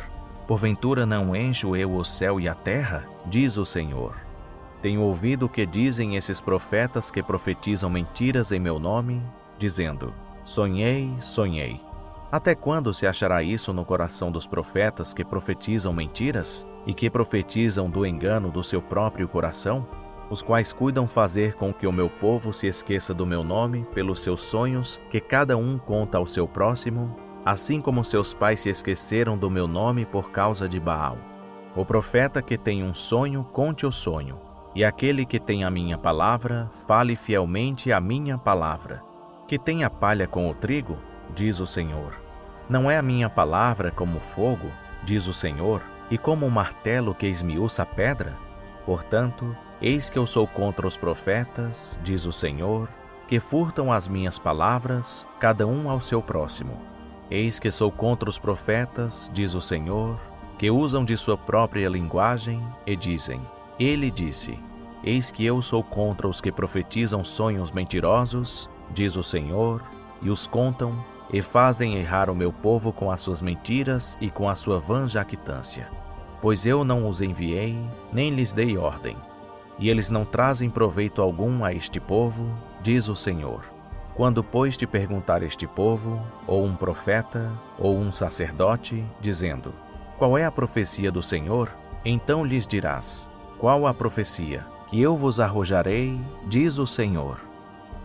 Porventura não encho eu o céu e a terra? Diz o Senhor. Tenho ouvido o que dizem esses profetas que profetizam mentiras em meu nome, dizendo: Sonhei, sonhei. Até quando se achará isso no coração dos profetas que profetizam mentiras e que profetizam do engano do seu próprio coração? Os quais cuidam fazer com que o meu povo se esqueça do meu nome pelos seus sonhos que cada um conta ao seu próximo, assim como seus pais se esqueceram do meu nome por causa de Baal. O profeta que tem um sonho, conte o sonho, e aquele que tem a minha palavra, fale fielmente a minha palavra. Que tem a palha com o trigo, diz o Senhor. Não é a minha palavra como fogo, diz o Senhor, e como um martelo que esmiuça a pedra? Portanto, eis que eu sou contra os profetas, diz o Senhor, que furtam as minhas palavras, cada um ao seu próximo. Eis que sou contra os profetas, diz o Senhor, que usam de sua própria linguagem e dizem: Ele disse. Eis que eu sou contra os que profetizam sonhos mentirosos, diz o Senhor, e os contam, e fazem errar o meu povo com as suas mentiras e com a sua vã jactância. Pois eu não os enviei, nem lhes dei ordem. E eles não trazem proveito algum a este povo, diz o Senhor. Quando, pois, te perguntar este povo, ou um profeta, ou um sacerdote, dizendo: Qual é a profecia do Senhor? Então lhes dirás: Qual a profecia? Que eu vos arrojarei, diz o Senhor.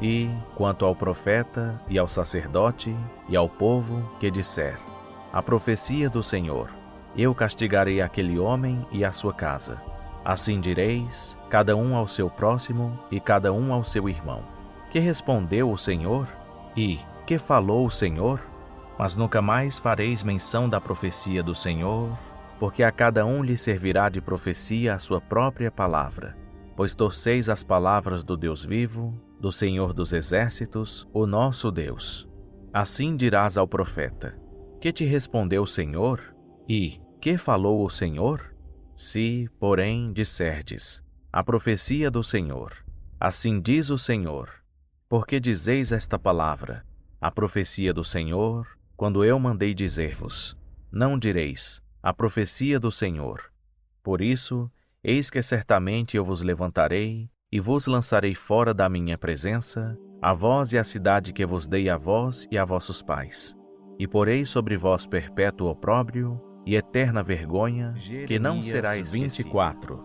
E, quanto ao profeta, e ao sacerdote, e ao povo, que disser: A profecia do Senhor, eu castigarei aquele homem e a sua casa. Assim direis, cada um ao seu próximo e cada um ao seu irmão. Que respondeu o Senhor? E que falou o Senhor? Mas nunca mais fareis menção da profecia do Senhor, porque a cada um lhe servirá de profecia a sua própria palavra. Pois torceis as palavras do Deus vivo, do Senhor dos Exércitos, o nosso Deus. Assim dirás ao profeta: Que te respondeu o Senhor? E que falou o Senhor? Se, porém, disserdes: A profecia do Senhor, assim diz o Senhor, porque dizeis esta palavra: A profecia do Senhor, quando eu mandei dizer-vos: Não direis: A profecia do Senhor. Por isso, eis que certamente eu vos levantarei e vos lançarei fora da minha presença, a vós e a cidade que vos dei a vós e a vossos pais. e porei sobre vós perpétuo opróbrio e eterna vergonha, que não será esquecida. 24.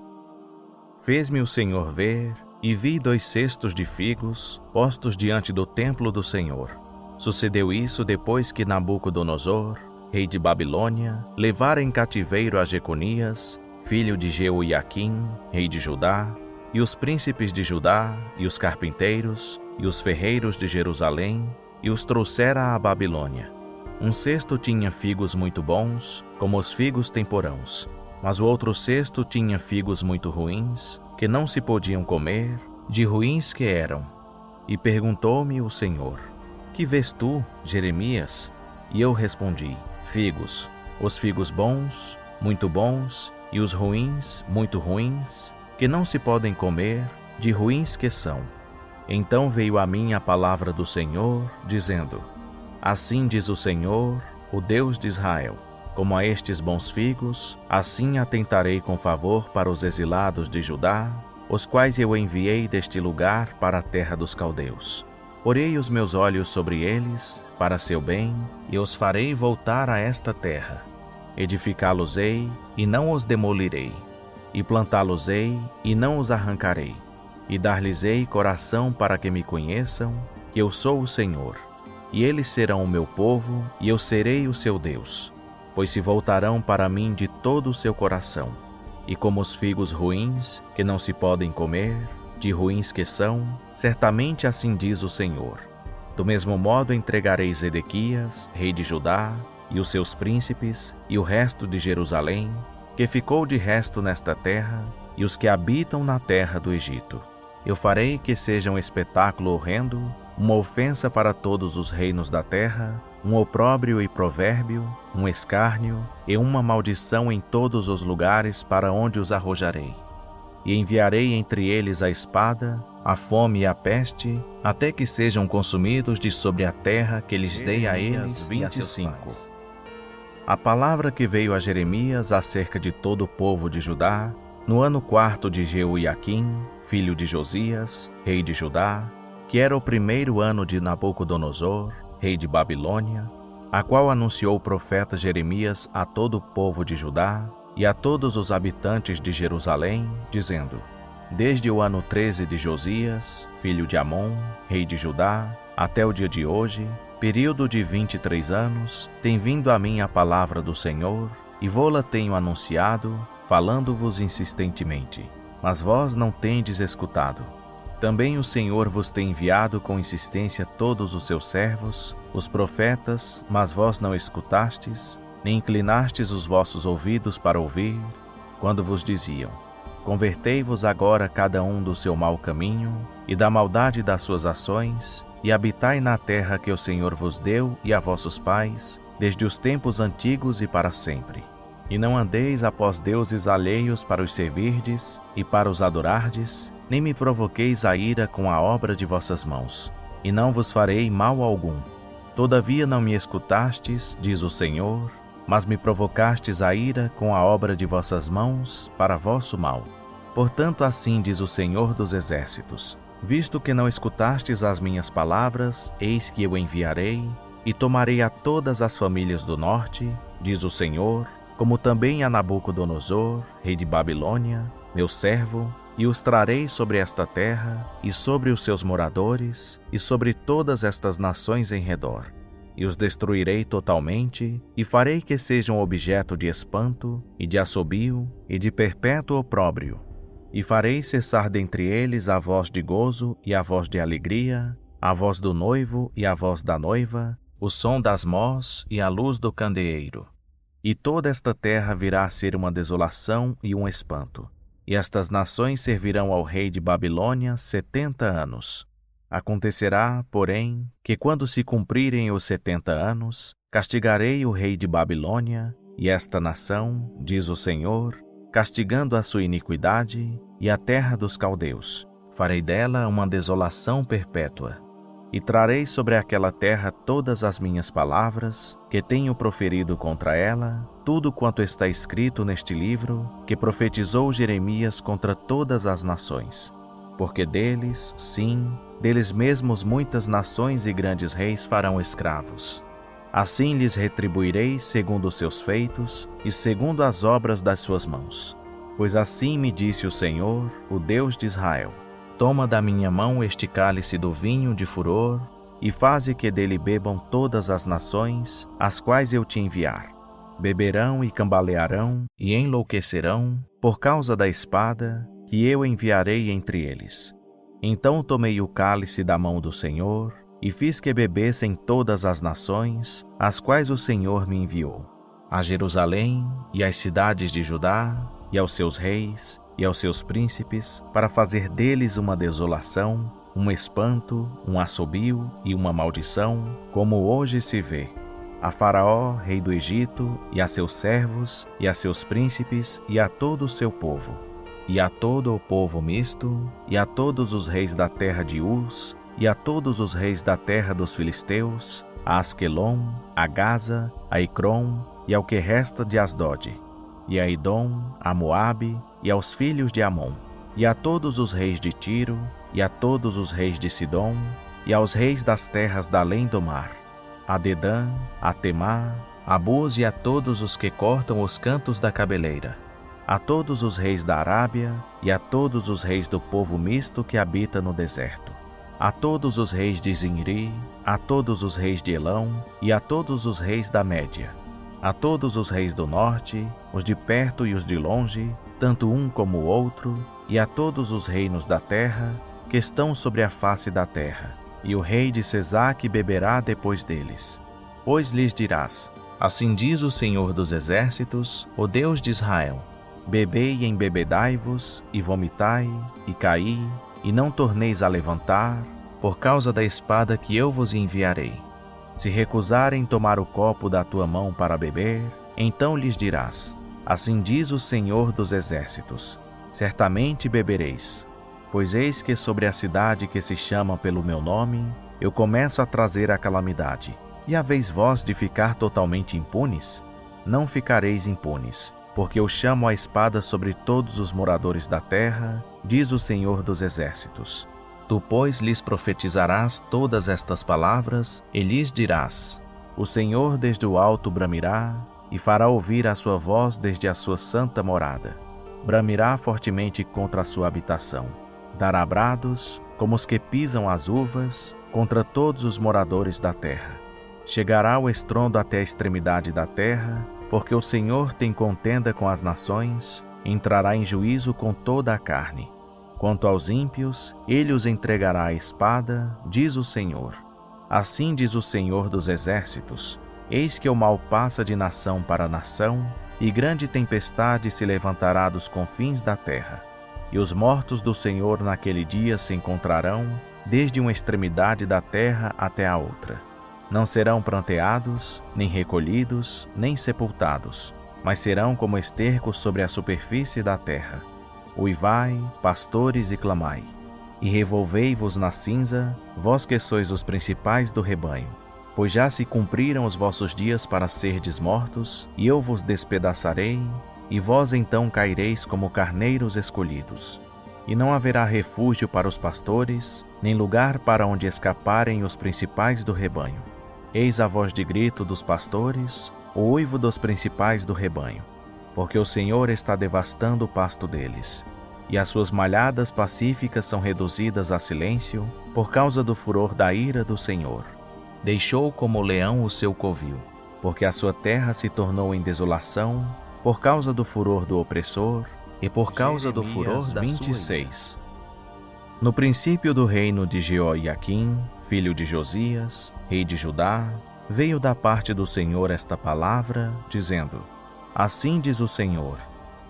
Fez-me o Senhor ver, e vi 2 cestos de figos postos diante do templo do Senhor. Sucedeu isso depois que Nabucodonosor, rei de Babilônia, levara em cativeiro a Jeconias, filho de Jeoiaquim, rei de Judá, e os príncipes de Judá, e os carpinteiros, e os ferreiros de Jerusalém, e os trouxera à Babilônia. Um cesto tinha figos muito bons, como os figos temporãos, mas o outro cesto tinha figos muito ruins, que não se podiam comer, de ruins que eram. E perguntou-me o Senhor: Que vês tu, Jeremias? E eu respondi: Figos, os figos bons, e os ruins, muito ruins, que não se podem comer, de ruins que são. Então veio a mim a palavra do Senhor, dizendo: Assim diz o Senhor, o Deus de Israel: Como a estes bons figos, assim atentarei com favor para os exilados de Judá, os quais eu enviei deste lugar para a terra dos caldeus. Porei os meus olhos sobre eles, para seu bem, e os farei voltar a esta terra. Edificá-los-ei, e não os demolirei, e plantá-los-ei, e não os arrancarei, e dar-lhes-ei coração para que me conheçam, que eu sou o Senhor. E eles serão o meu povo, e eu serei o seu Deus, pois se voltarão para mim de todo o seu coração. E como os figos ruins, que não se podem comer, de ruins que são, certamente assim diz o Senhor. Do mesmo modo entregarei Zedequias, rei de Judá, e os seus príncipes, e o resto de Jerusalém, que ficou de resto nesta terra, e os que habitam na terra do Egito. Eu farei que seja um espetáculo horrendo, uma ofensa para todos os reinos da terra, um opróbrio e provérbio, um escárnio e uma maldição em todos os lugares para onde os arrojarei. E enviarei entre eles a espada, a fome e a peste, até que sejam consumidos de sobre a terra que lhes dei a eles. 25. A palavra que veio a Jeremias acerca de todo o povo de Judá, no ano 4º de Jeoiaquim, filho de Josias, rei de Judá, que era o 1º ano de Nabucodonosor, rei de Babilônia, a qual anunciou o profeta Jeremias a todo o povo de Judá e a todos os habitantes de Jerusalém, dizendo: Desde o ano 13 de Josias, filho de Amon, rei de Judá, até o dia de hoje, período de 23 anos, tem vindo a mim a palavra do Senhor, e vô-la tenho anunciado, falando-vos insistentemente. Mas vós não tendes escutado. Também o Senhor vos tem enviado com insistência todos os seus servos, os profetas, mas vós não escutastes, nem inclinastes os vossos ouvidos para ouvir, quando vos diziam: Convertei-vos agora cada um do seu mau caminho e da maldade das suas ações, e habitai na terra que o Senhor vos deu e a vossos pais, desde os tempos antigos e para sempre. E não andeis após deuses alheios para os servirdes e para os adorardes, nem me provoqueis a ira com a obra de vossas mãos, e não vos farei mal algum. Todavia não me escutastes, diz o Senhor, mas me provocastes a ira com a obra de vossas mãos para vosso mal. Portanto, assim diz o Senhor dos Exércitos: Visto que não escutastes as minhas palavras, eis que eu enviarei, e tomarei a todas as famílias do norte, diz o Senhor, como também a Nabucodonosor, rei de Babilônia, meu servo, e os trarei sobre esta terra, e sobre os seus moradores, e sobre todas estas nações em redor. E os destruirei totalmente, e farei que sejam objeto de espanto, e de assobio, e de perpétuo opróbrio. E farei cessar dentre eles a voz de gozo e a voz de alegria, a voz do noivo e a voz da noiva, o som das mós e a luz do candeeiro. E toda esta terra virá a ser uma desolação e um espanto. E estas nações servirão ao rei de Babilônia 70 anos. Acontecerá, porém, que quando se cumprirem os 70 anos, castigarei o rei de Babilônia e esta nação, diz o Senhor, castigando a sua iniquidade e a terra dos caldeus. Farei dela uma desolação perpétua. E trarei sobre aquela terra todas as minhas palavras que tenho proferido contra ela, tudo quanto está escrito neste livro que profetizou Jeremias contra todas as nações. Porque deles, sim, deles mesmos muitas nações e grandes reis farão escravos. Assim lhes retribuirei segundo os seus feitos e segundo as obras das suas mãos. Pois assim me disse o Senhor, o Deus de Israel: toma da minha mão este cálice do vinho de furor e faze que dele bebam todas as nações, as quais eu te enviar. Beberão e cambalearão e enlouquecerão por causa da espada que eu enviarei entre eles. Então tomei o cálice da mão do Senhor e fiz que bebessem todas as nações, as quais o Senhor me enviou, a Jerusalém e às cidades de Judá, e aos seus reis e aos seus príncipes, para fazer deles uma desolação, um espanto, um assobio e uma maldição, como hoje se vê. A Faraó, rei do Egito, e a seus servos, e a seus príncipes, e a todo o seu povo, e a todo o povo misto, e a todos os reis da terra de Uz, e a todos os reis da terra dos filisteus, a Asquelon, a Gaza, a Ecrom, e ao que resta de Asdod, e a Edom, a Moabe, e aos filhos de Amon, e a todos os reis de Tiro, e a todos os reis de Sidom, e aos reis das terras da além do mar, a Dedã, a Temá, a Buz e a todos os que cortam os cantos da cabeleira, a todos os reis da Arábia e a todos os reis do povo misto que habita no deserto, a todos os reis de Zinri, a todos os reis de Elão e a todos os reis da Média, a todos os reis do norte, os de perto e os de longe, tanto um como o outro, e a todos os reinos da terra que estão sobre a face da terra, e o rei de Cesaque beberá depois deles. Pois lhes dirás: assim diz o Senhor dos Exércitos, o Deus de Israel: bebei e embebedai-vos, e vomitai, e caí, e não torneis a levantar, por causa da espada que eu vos enviarei. Se recusarem tomar o copo da tua mão para beber, então lhes dirás: assim diz o Senhor dos Exércitos: certamente bebereis. Pois eis que sobre a cidade que se chama pelo meu nome, eu começo a trazer a calamidade. E haveis vós de ficar totalmente impunes? Não ficareis impunes, porque eu chamo a espada sobre todos os moradores da terra, diz o Senhor dos Exércitos. Tu, pois, lhes profetizarás todas estas palavras, e lhes dirás: o Senhor desde o alto bramirá, e fará ouvir a sua voz desde a sua santa morada. Bramirá fortemente contra a sua habitação. Dará brados, como os que pisam as uvas, contra todos os moradores da terra. Chegará o estrondo até a extremidade da terra, porque o Senhor tem contenda com as nações, entrará em juízo com toda a carne. Quanto aos ímpios, ele os entregará à espada, diz o Senhor. Assim diz o Senhor dos Exércitos: eis que o mal passa de nação para nação, e grande tempestade se levantará dos confins da terra. E os mortos do Senhor naquele dia se encontrarão, desde uma extremidade da terra até a outra. Não serão pranteados, nem recolhidos, nem sepultados, mas serão como esterco sobre a superfície da terra. Uivai, pastores, e clamai, e revolvei-vos na cinza, vós que sois os principais do rebanho. Pois já se cumpriram os vossos dias para serdes mortos, e eu vos despedaçarei, e vós então caireis como carneiros escolhidos. E não haverá refúgio para os pastores, nem lugar para onde escaparem os principais do rebanho. Eis a voz de grito dos pastores, o uivo dos principais do rebanho, porque o Senhor está devastando o pasto deles, e as suas malhadas pacíficas são reduzidas a silêncio, por causa do furor da ira do Senhor. Deixou como o leão o seu covil, porque a sua terra se tornou em desolação, por causa do furor do opressor, e por causa do furor da 26. No princípio do reino de Jeoiaquim, filho de Josias, rei de Judá, veio da parte do Senhor esta palavra, dizendo: assim diz o Senhor: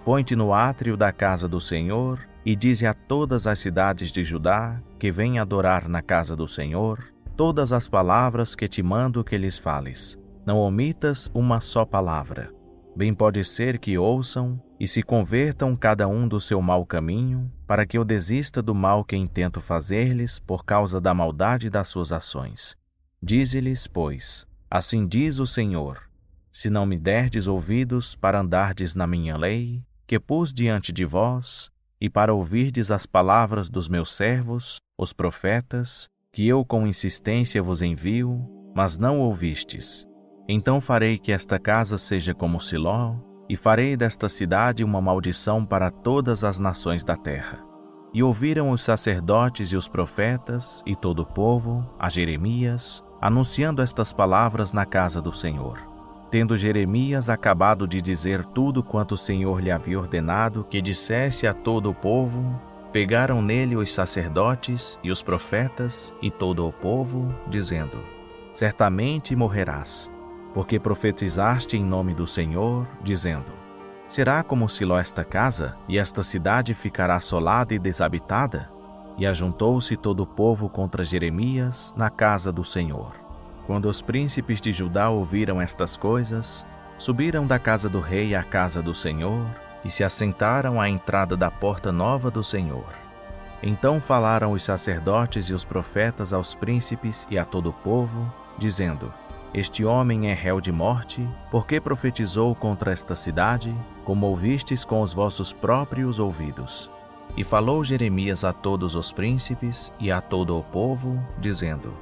põe-te no átrio da casa do Senhor, e dize a todas as cidades de Judá, que vêm adorar na casa do Senhor, todas as palavras que te mando que lhes fales. Não omitas uma só palavra. Bem pode ser que ouçam e se convertam cada um do seu mau caminho, para que eu desista do mal que intento fazer-lhes por causa da maldade das suas ações. Dize-lhes, pois: assim diz o Senhor: se não me derdes ouvidos para andardes na minha lei, que pus diante de vós, e para ouvirdes as palavras dos meus servos, os profetas, que eu com insistência vos envio, mas não ouvistes. Então farei que esta casa seja como Siló, e farei desta cidade uma maldição para todas as nações da terra. E ouviram os sacerdotes e os profetas e todo o povo a Jeremias, anunciando estas palavras na casa do Senhor. Tendo Jeremias acabado de dizer tudo quanto o Senhor lhe havia ordenado que dissesse a todo o povo, pegaram nele os sacerdotes e os profetas e todo o povo, dizendo: Certamente morrerás, porque profetizaste em nome do Senhor, dizendo: Será como Siló esta casa, e esta cidade ficará assolada e desabitada? E ajuntou-se todo o povo contra Jeremias na casa do Senhor. Quando os príncipes de Judá ouviram estas coisas, subiram da casa do rei à casa do Senhor e se assentaram à entrada da porta nova do Senhor. Então falaram os sacerdotes e os profetas aos príncipes e a todo o povo, dizendo: Este homem é réu de morte, porque profetizou contra esta cidade, como ouvistes com os vossos próprios ouvidos. E falou Jeremias a todos os príncipes e a todo o povo, dizendo: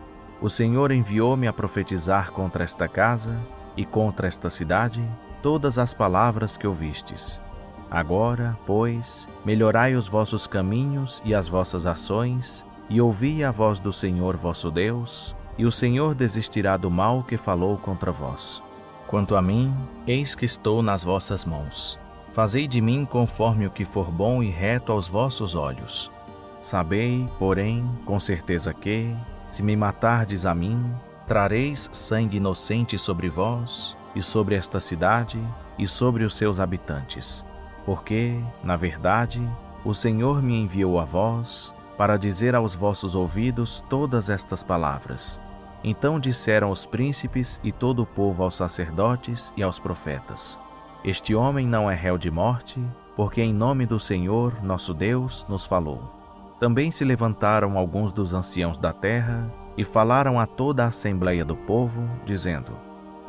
O Senhor enviou-me a profetizar contra esta casa e contra esta cidade todas as palavras que ouvistes. Agora, pois, melhorai os vossos caminhos e as vossas ações, e ouvi a voz do Senhor vosso Deus, e o Senhor desistirá do mal que falou contra vós. Quanto a mim, eis que estou nas vossas mãos. Fazei de mim conforme o que for bom e reto aos vossos olhos. Sabei, porém, com certeza que, se me matardes a mim, trareis sangue inocente sobre vós, e sobre esta cidade, e sobre os seus habitantes. Porque, na verdade, o Senhor me enviou a vós, para dizer aos vossos ouvidos todas estas palavras. Então disseram os príncipes e todo o povo aos sacerdotes e aos profetas: Este homem não é réu de morte, porque em nome do Senhor, nosso Deus, nos falou. Também se levantaram alguns dos anciãos da terra e falaram a toda a assembleia do povo, dizendo: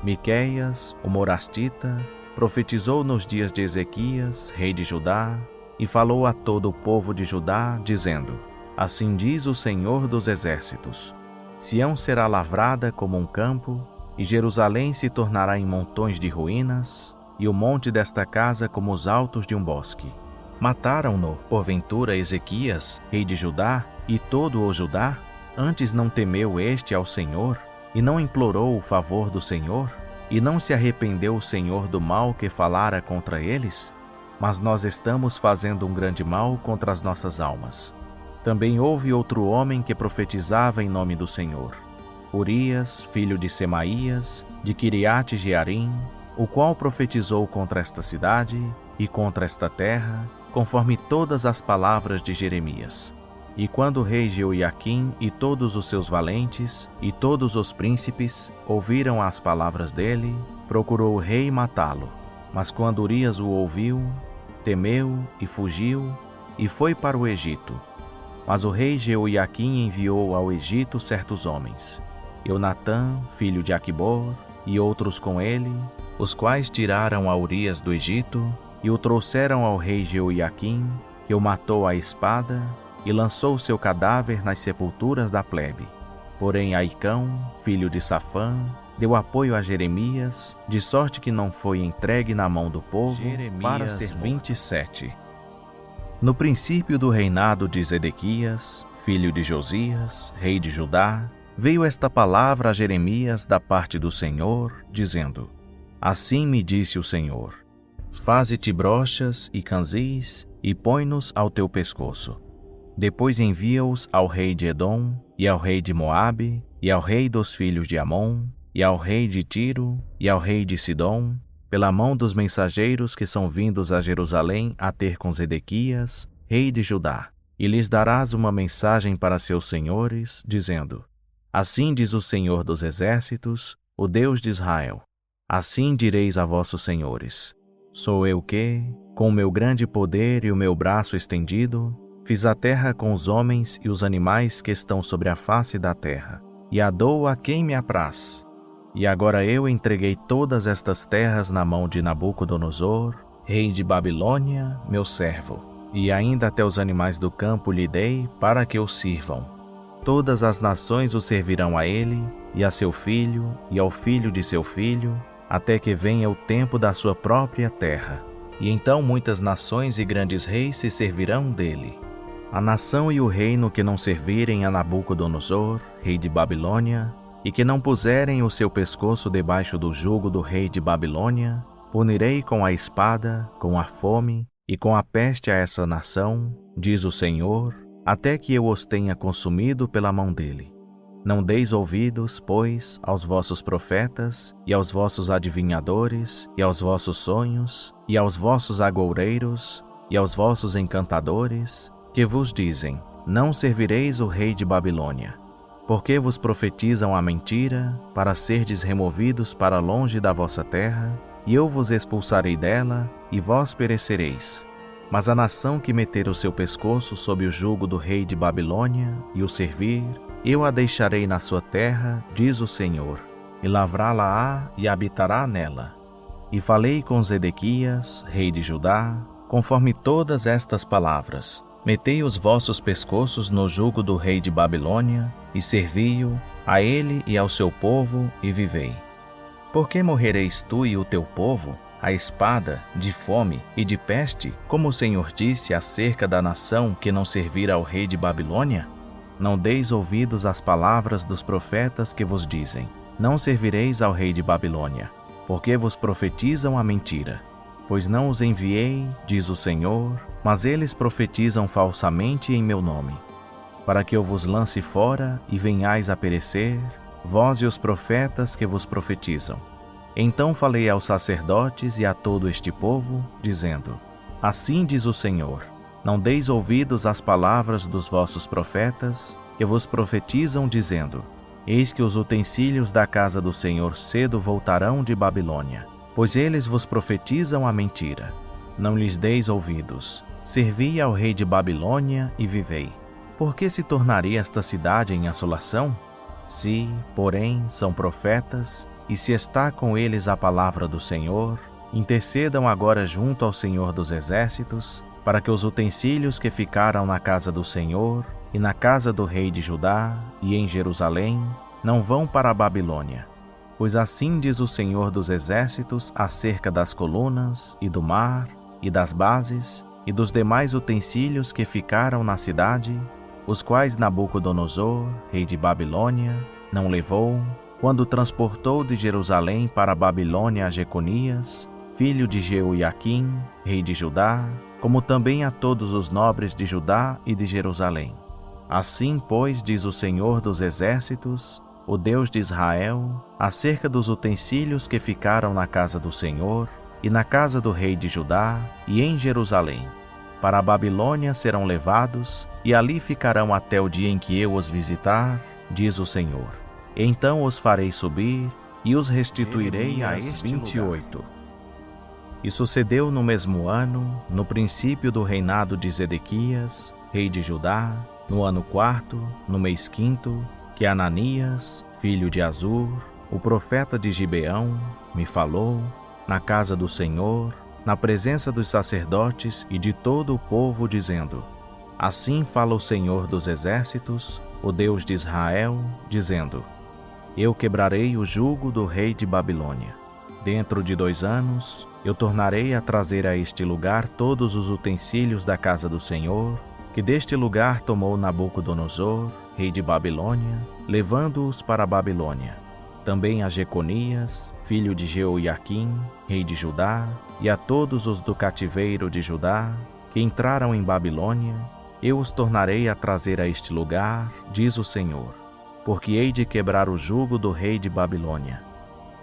Miqueias, o morastita, profetizou nos dias de Ezequias, rei de Judá, e falou a todo o povo de Judá, dizendo: Assim diz o Senhor dos exércitos: Sião será lavrada como um campo, e Jerusalém se tornará em montões de ruínas, e o monte desta casa como os altos de um bosque. Mataram-no, porventura, Ezequias, rei de Judá, e todo o Judá? Antes não temeu este ao Senhor, e não implorou o favor do Senhor? E não se arrependeu o Senhor do mal que falara contra eles? Mas nós estamos fazendo um grande mal contra as nossas almas. Também houve outro homem que profetizava em nome do Senhor, Urias, filho de Semaías, de Quiriate-Jearim, o qual profetizou contra esta cidade e contra esta terra, conforme todas as palavras de Jeremias. E quando o rei Jeoiaquim e todos os seus valentes e todos os príncipes ouviram as palavras dele, procurou o rei matá-lo. Mas quando Urias o ouviu, temeu e fugiu, e foi para o Egito. Mas o rei Jeoiaquim enviou ao Egito certos homens, Eunatã, filho de Aquibor, e outros com ele, os quais tiraram a Urias do Egito, e o trouxeram ao rei Jeoiaquim, que o matou à espada, e lançou seu cadáver nas sepulturas da plebe. Porém Aicão, filho de Safã, deu apoio a Jeremias, de sorte que não foi entregue na mão do povo para ser 27. No princípio do reinado de Zedequias, filho de Josias, rei de Judá, veio esta palavra a Jeremias da parte do Senhor, dizendo: Assim me disse o Senhor: Faze-te brochas e canzis e põe-nos ao teu pescoço. Depois envia-os ao rei de Edom, e ao rei de Moabe, e ao rei dos filhos de Amon, e ao rei de Tiro, e ao rei de Sidom, pela mão dos mensageiros que são vindos a Jerusalém a ter com Zedequias, rei de Judá. E lhes darás uma mensagem para seus senhores, dizendo: Assim diz o Senhor dos exércitos, o Deus de Israel: Assim direis a vossos senhores: Sou eu que, com o meu grande poder e o meu braço estendido, fiz a terra com os homens e os animais que estão sobre a face da terra, e a dou a quem me apraz. E agora eu entreguei todas estas terras na mão de Nabucodonosor, rei de Babilônia, meu servo, e ainda até os animais do campo lhe dei para que o sirvam. Todas as nações o servirão a ele, e a seu filho, e ao filho de seu filho, até que venha o tempo da sua própria terra. E então muitas nações e grandes reis se servirão dele. A nação e o reino que não servirem a Nabucodonosor, rei de Babilônia, e que não puserem o seu pescoço debaixo do jugo do rei de Babilônia, punirei com a espada, com a fome e com a peste a essa nação, diz o Senhor, até que eu os tenha consumido pela mão dele. Não deis ouvidos, pois, aos vossos profetas, e aos vossos adivinhadores, e aos vossos sonhos, e aos vossos agoureiros, e aos vossos encantadores, que vos dizem: não servireis o rei de Babilônia. Porque vos profetizam a mentira, para serdes removidos para longe da vossa terra, e eu vos expulsarei dela, e vós perecereis. Mas a nação que meter o seu pescoço sob o jugo do rei de Babilônia, e o servir, eu a deixarei na sua terra, diz o Senhor, e lavrá-la-á e habitará nela. E falei com Zedequias, rei de Judá, conforme todas estas palavras: metei os vossos pescoços no jugo do rei de Babilônia, e servi-o, a ele e ao seu povo, e vivei. Por que morrereis tu e o teu povo, a espada, de fome e de peste, como o Senhor disse acerca da nação que não servir ao rei de Babilônia? Não deis ouvidos às palavras dos profetas que vos dizem: não servireis ao rei de Babilônia, porque vos profetizam a mentira. Pois não os enviei, diz o Senhor, mas eles profetizam falsamente em meu nome, para que eu vos lance fora e venhais a perecer, vós e os profetas que vos profetizam. Então falei aos sacerdotes e a todo este povo, dizendo: assim diz o Senhor, não deis ouvidos às palavras dos vossos profetas, que vos profetizam, dizendo: eis que os utensílios da casa do Senhor cedo voltarão de Babilônia, pois eles vos profetizam a mentira. Não lhes deis ouvidos. Servi ao rei de Babilônia e vivei. Por que se tornaria esta cidade em assolação? Se, porém, são profetas, e se está com eles a palavra do Senhor, intercedam agora junto ao Senhor dos Exércitos, para que os utensílios que ficaram na casa do Senhor, e na casa do rei de Judá, e em Jerusalém, não vão para a Babilônia. Pois assim diz o Senhor dos Exércitos acerca das colunas, e do mar, e das bases, e dos demais utensílios que ficaram na cidade, os quais Nabucodonosor, rei de Babilônia, não levou, quando transportou de Jerusalém para a Babilônia a Jeconias, filho de Jeoiaquim, rei de Judá, como também a todos os nobres de Judá e de Jerusalém. Assim, pois, diz o Senhor dos Exércitos, o Deus de Israel, acerca dos utensílios que ficaram na casa do Senhor, e na casa do rei de Judá, e em Jerusalém. Para a Babilônia serão levados, e ali ficarão até o dia em que eu os visitar, diz o Senhor. Então os farei subir, e os restituirei a este 28. E sucedeu no mesmo ano, no princípio do reinado de Zedequias, rei de Judá, no ano 4º, no mês 5º, que Ananias, filho de Azur, o profeta de Gibeão, me falou, na casa do Senhor, na presença dos sacerdotes e de todo o povo, dizendo: assim fala o Senhor dos Exércitos, o Deus de Israel, dizendo: eu quebrarei o jugo do rei de Babilônia. Dentro de 2 anos, eu tornarei a trazer a este lugar todos os utensílios da casa do Senhor, que deste lugar tomou Nabucodonosor, rei de Babilônia, levando-os para a Babilônia. Também a Jeconias, filho de Jeoiaquim, rei de Judá, e a todos os do cativeiro de Judá, que entraram em Babilônia, eu os tornarei a trazer a este lugar, diz o Senhor, porque hei de quebrar o jugo do rei de Babilônia.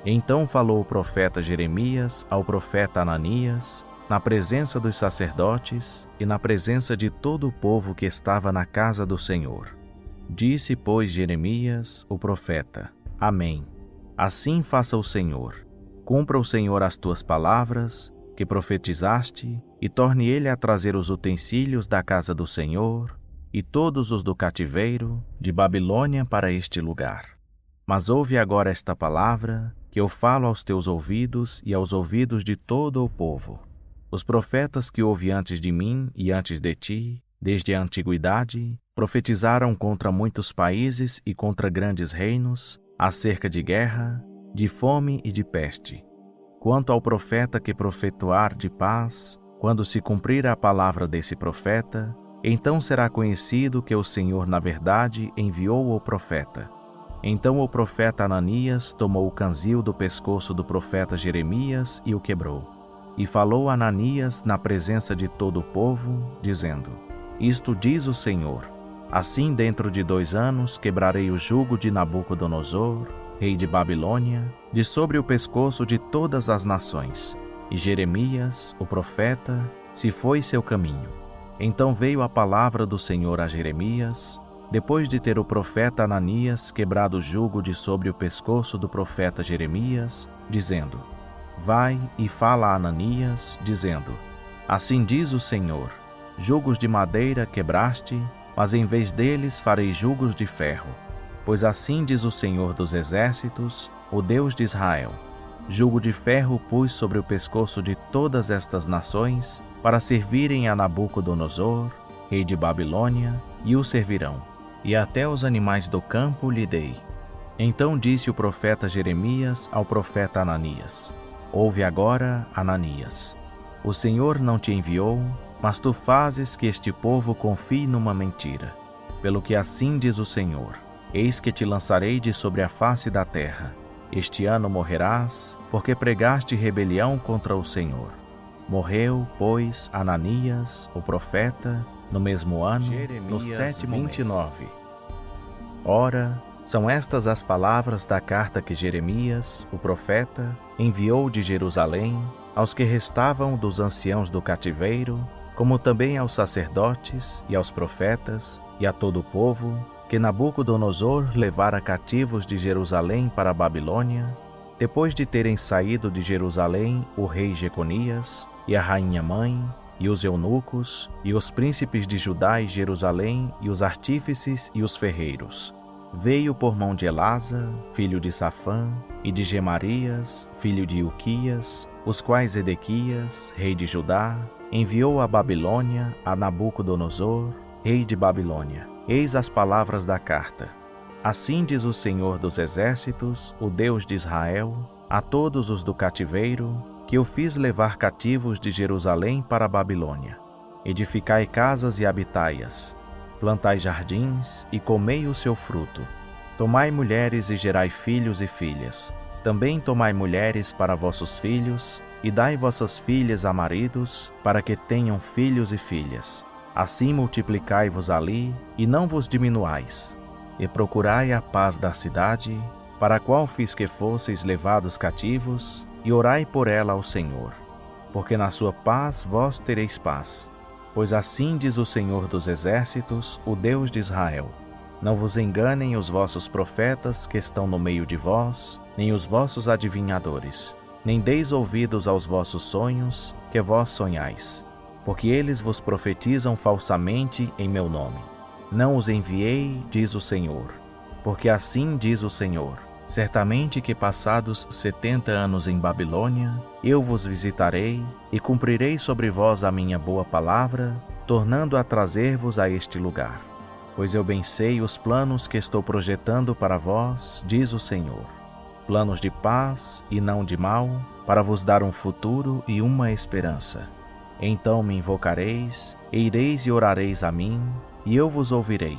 Então falou o profeta Jeremias ao profeta Ananias, na presença dos sacerdotes e na presença de todo o povo que estava na casa do Senhor. Disse, pois, Jeremias, o profeta: amém. Assim faça o Senhor. Cumpra o Senhor as tuas palavras, que profetizaste, e torne ele a trazer os utensílios da casa do Senhor, e todos os do cativeiro, de Babilônia para este lugar. Mas ouve agora esta palavra, que eu falo aos teus ouvidos e aos ouvidos de todo o povo. Os profetas que houve antes de mim e antes de ti, desde a antiguidade, profetizaram contra muitos países e contra grandes reinos, acerca de guerra, de fome e de peste. Quanto ao profeta que profetoar de paz, quando se cumprir a palavra desse profeta, então será conhecido que o Senhor, na verdade, enviou o profeta. Então o profeta Ananias tomou o canzil do pescoço do profeta Jeremias e o quebrou. E falou Ananias na presença de todo o povo, dizendo: Isto diz o Senhor: Assim dentro de 2 anos quebrarei o jugo de Nabucodonosor, rei de Babilônia, de sobre o pescoço de todas as nações. E Jeremias, o profeta, se foi seu caminho. Então veio a palavra do Senhor a Jeremias, depois de ter o profeta Ananias quebrado o jugo de sobre o pescoço do profeta Jeremias, dizendo: Vai e fala a Ananias, dizendo: Assim diz o Senhor: Jugos de madeira quebraste, mas em vez deles farei jugos de ferro. Pois assim diz o Senhor dos Exércitos, o Deus de Israel: Jugo de ferro pus sobre o pescoço de todas estas nações, para servirem a Nabucodonosor, rei de Babilônia, e o servirão. E até os animais do campo lhe dei. Então disse o profeta Jeremias ao profeta Ananias: Ouve agora, Ananias. O Senhor não te enviou, mas tu fazes que este povo confie numa mentira. Pelo que assim diz o Senhor: Eis que te lançarei de sobre a face da terra. Este ano morrerás, porque pregaste rebelião contra o Senhor. Morreu, pois, Ananias, o profeta, no mesmo ano, no 7º mês. 29. Ora, são estas as palavras da carta que Jeremias, o profeta, enviou de Jerusalém aos que restavam dos anciãos do cativeiro, como também aos sacerdotes e aos profetas e a todo o povo, que Nabucodonosor levara cativos de Jerusalém para a Babilônia, depois de terem saído de Jerusalém o rei Jeconias, e a rainha-mãe, e os eunucos, e os príncipes de Judá e Jerusalém, e os artífices e os ferreiros. Veio por mão de Elasa, filho de Safã, e de Gemarias, filho de Ilquias, os quais Edequias, rei de Judá, enviou à Babilônia a Nabucodonosor, rei de Babilônia. Eis as palavras da carta. Assim diz o Senhor dos Exércitos, o Deus de Israel, a todos os do cativeiro, que eu fiz levar cativos de Jerusalém para a Babilônia. Edificai casas e habitai-as. Plantai jardins e comei o seu fruto. Tomai mulheres e gerai filhos e filhas. Também tomai mulheres para vossos filhos, e dai vossas filhas a maridos, para que tenham filhos e filhas. Assim multiplicai-vos ali, e não vos diminuais. E procurai a paz da cidade, para a qual fiz que fosseis levados cativos, e orai por ela ao Senhor. Porque na sua paz vós tereis paz. Pois assim diz o Senhor dos Exércitos, o Deus de Israel: Não vos enganem os vossos profetas que estão no meio de vós, nem os vossos adivinhadores, nem deis ouvidos aos vossos sonhos, que vós sonhais. Porque eles vos profetizam falsamente em meu nome. Não os enviei, diz o Senhor. Porque assim diz o Senhor: Certamente que passados 70 anos em Babilônia, eu vos visitarei e cumprirei sobre vós a minha boa palavra, tornando a trazer-vos a este lugar. Pois eu bem sei os planos que estou projetando para vós, diz o Senhor. Planos de paz e não de mal, para vos dar um futuro e uma esperança. Então me invocareis, e ireis e orareis a mim, e eu vos ouvirei.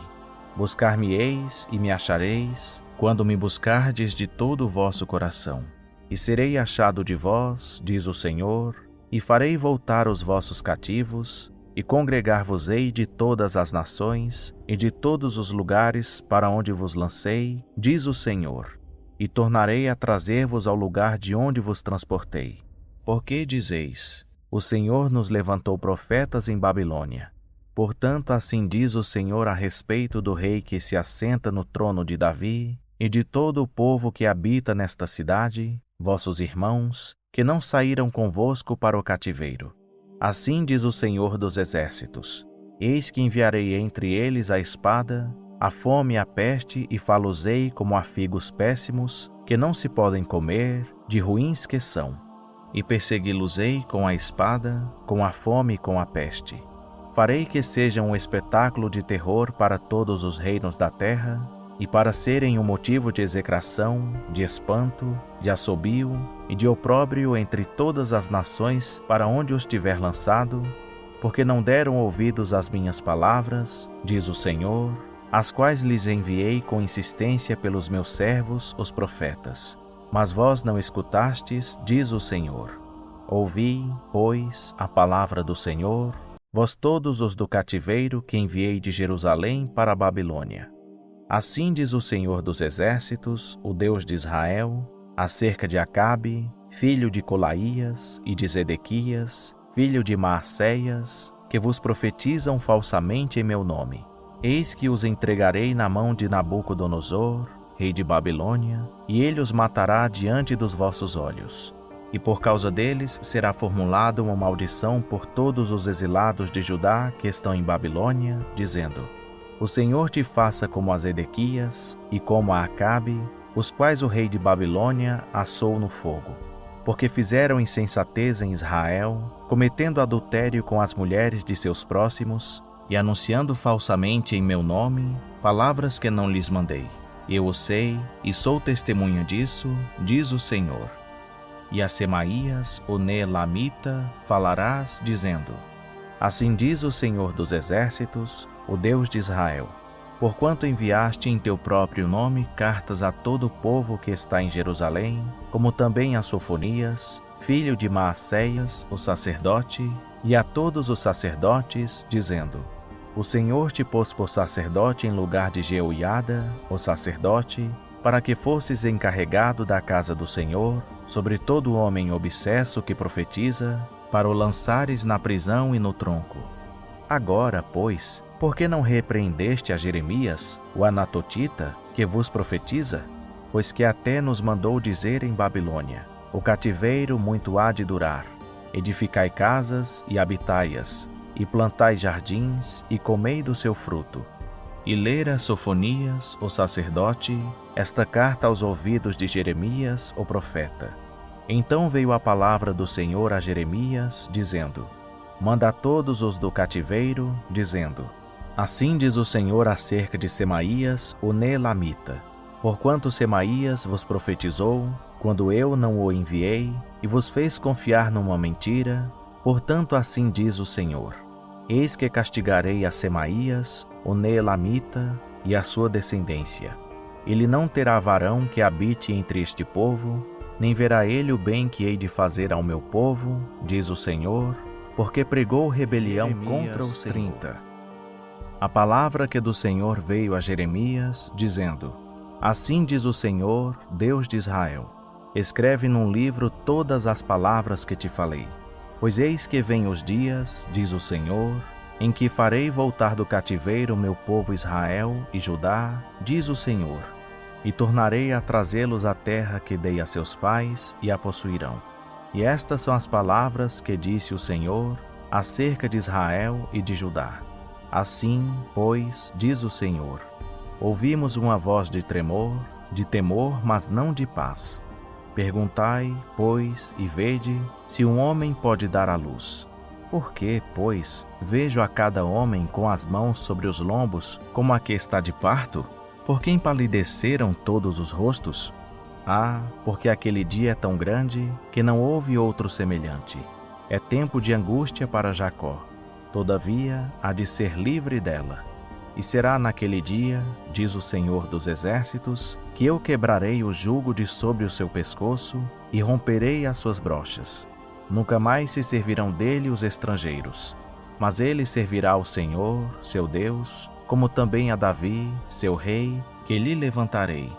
Buscar-me-eis e me achareis, quando me buscardes de todo o vosso coração. E serei achado de vós, diz o Senhor, e farei voltar os vossos cativos, e congregar-vos-ei de todas as nações, e de todos os lugares para onde vos lancei, diz o Senhor, e tornarei a trazer-vos ao lugar de onde vos transportei. Porque dizeis: O Senhor nos levantou profetas em Babilônia. Portanto, assim diz o Senhor a respeito do rei que se assenta no trono de Davi, e de todo o povo que habita nesta cidade, vossos irmãos, que não saíram convosco para o cativeiro. Assim diz o Senhor dos Exércitos: Eis que enviarei entre eles a espada, a fome e a peste, e fá-los-ei como a figos péssimos, que não se podem comer, de ruins que são. E persegui-los-ei com a espada, com a fome e com a peste. Farei que sejam um espetáculo de terror para todos os reinos da terra, e para serem um motivo de execração, de espanto, de assobio e de opróbrio entre todas as nações para onde os tiver lançado, porque não deram ouvidos às minhas palavras, diz o Senhor, as quais lhes enviei com insistência pelos meus servos, os profetas. Mas vós não escutastes, diz o Senhor. Ouvi, pois, a palavra do Senhor, vós todos os do cativeiro que enviei de Jerusalém para a Babilônia. Assim diz o Senhor dos Exércitos, o Deus de Israel, acerca de Acabe, filho de Colaías, e de Zedequias, filho de Maacéias, que vos profetizam falsamente em meu nome. Eis que os entregarei na mão de Nabucodonosor, rei de Babilônia, e ele os matará diante dos vossos olhos. E por causa deles será formulada uma maldição por todos os exilados de Judá que estão em Babilônia, dizendo: O Senhor te faça como a Zedequias e como a Acabe, os quais o rei de Babilônia assou no fogo. Porque fizeram insensatez em Israel, cometendo adultério com as mulheres de seus próximos, e anunciando falsamente em meu nome palavras que não lhes mandei. Eu o sei, e sou testemunha disso, diz o Senhor. E a Semaías, o Neelamita, falarás, dizendo: Assim diz o Senhor dos Exércitos, o Deus de Israel: Porquanto enviaste em teu próprio nome cartas a todo o povo que está em Jerusalém, como também a Sofonias, filho de Maacéias, o sacerdote, e a todos os sacerdotes, dizendo: O Senhor te pôs por sacerdote em lugar de Jeoiada, o sacerdote, para que fosses encarregado da casa do Senhor, sobre todo homem obsesso que profetiza, para o lançares na prisão e no tronco. Agora, pois, por que não repreendeste a Jeremias, o anatotita, que vos profetiza? Pois que até nos mandou dizer em Babilônia: O cativeiro muito há de durar. Edificai casas e habitai-as, e plantai jardins e comei do seu fruto. E lera Sofonias, o sacerdote, esta carta aos ouvidos de Jeremias, o profeta. Então veio a palavra do Senhor a Jeremias, dizendo: Manda a todos os do cativeiro, dizendo: Assim diz o Senhor acerca de Semaías, o Neelamita: Porquanto Semaías vos profetizou, quando eu não o enviei, e vos fez confiar numa mentira, portanto assim diz o Senhor: Eis que castigarei a Semaías, o Neelamita, e a sua descendência. Ele não terá varão que habite entre este povo, nem verá ele o bem que hei de fazer ao meu povo, diz o Senhor, porque pregou rebelião contra os 30. A palavra que do Senhor veio a Jeremias, dizendo: Assim diz o Senhor, Deus de Israel: Escreve num livro todas as palavras que te falei. Pois eis que vêm os dias, diz o Senhor, em que farei voltar do cativeiro o meu povo Israel e Judá, diz o Senhor, e tornarei a trazê-los à terra que dei a seus pais, e a possuirão. E estas são as palavras que disse o Senhor acerca de Israel e de Judá. Assim, pois, diz o Senhor: Ouvimos uma voz de temor, mas não de paz. Perguntai, pois, e vede, se um homem pode dar à luz. Por que, pois, vejo a cada homem com as mãos sobre os lombos, como a que está de parto? Por que empalideceram todos os rostos? Ah, porque aquele dia é tão grande que não houve outro semelhante. É tempo de angústia para Jacó. Todavia, há de ser livre dela. E será naquele dia, diz o Senhor dos Exércitos, que eu quebrarei o jugo de sobre o seu pescoço e romperei as suas brochas. Nunca mais se servirão dele os estrangeiros, mas ele servirá ao Senhor, seu Deus, como também a Davi, seu rei, que lhe levantarei.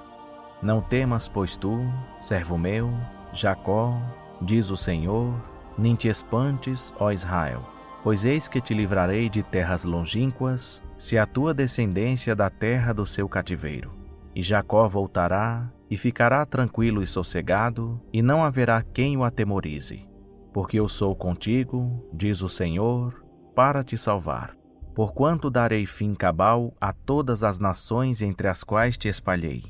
Não temas, pois tu, servo meu, Jacó, diz o Senhor, nem te espantes, ó Israel. Pois eis que te livrarei de terras longínquas, se a tua descendência da terra do seu cativeiro. E Jacó voltará, e ficará tranquilo e sossegado, e não haverá quem o atemorize. Porque eu sou contigo, diz o Senhor, para te salvar. Porquanto darei fim cabal a todas as nações entre as quais te espalhei.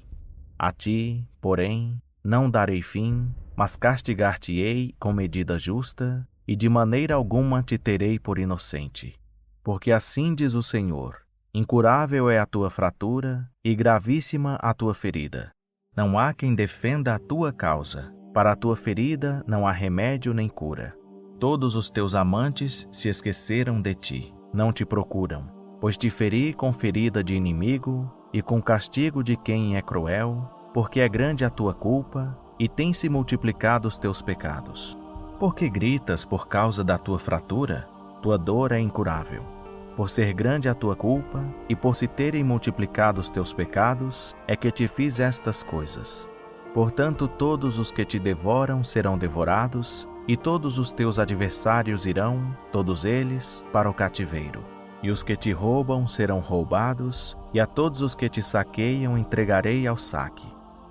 A ti, porém, não darei fim, mas castigar-te-ei com medida justa, e de maneira alguma te terei por inocente. Porque assim diz o Senhor: Incurável é a tua fratura e gravíssima a tua ferida. Não há quem defenda a tua causa. Para a tua ferida não há remédio nem cura. Todos os teus amantes se esqueceram de ti, não te procuram, pois te feri com ferida de inimigo e com castigo de quem é cruel, porque é grande a tua culpa e tem-se multiplicado os teus pecados. Porque gritas por causa da tua fratura? Tua dor é incurável. Por ser grande a tua culpa e por se terem multiplicado os teus pecados, é que te fiz estas coisas. Portanto, todos os que te devoram serão devorados, e todos os teus adversários irão, todos eles, para o cativeiro. E os que te roubam serão roubados, e a todos os que te saqueiam entregarei ao saque.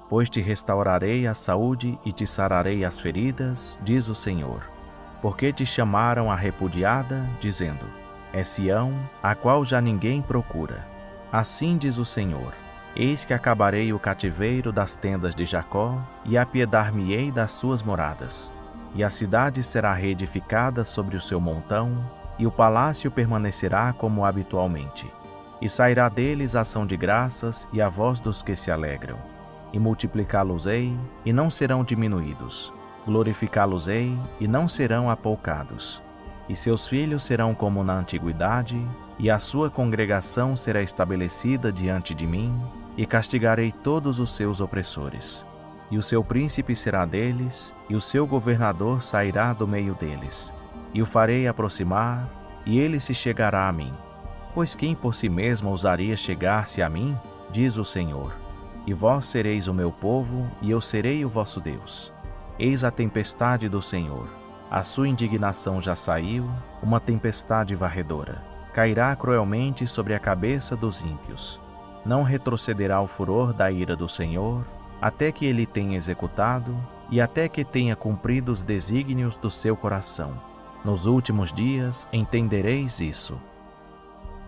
Pois te restaurarei a saúde e te sararei as feridas, diz o Senhor. Porque te chamaram a repudiada, dizendo: é Sião, a qual já ninguém procura. Assim diz o Senhor: eis que acabarei o cativeiro das tendas de Jacó, e apiedar-me-ei das suas moradas. E a cidade será reedificada sobre o seu montão, e o palácio permanecerá como habitualmente. E sairá deles a ação de graças e a voz dos que se alegram. E multiplicá-los-ei, e não serão diminuídos. Glorificá-los-ei, e não serão apoucados. E seus filhos serão como na antiguidade, e a sua congregação será estabelecida diante de mim, e castigarei todos os seus opressores. E o seu príncipe será deles, e o seu governador sairá do meio deles. E o farei aproximar, e ele se chegará a mim. Pois quem por si mesmo ousaria chegar-se a mim? Diz o Senhor. E vós sereis o meu povo, e eu serei o vosso Deus. Eis a tempestade do Senhor. A sua indignação já saiu, uma tempestade varredora. Cairá cruelmente sobre a cabeça dos ímpios. Não retrocederá o furor da ira do Senhor, até que ele tenha executado e até que tenha cumprido os desígnios do seu coração. Nos últimos dias entendereis isso.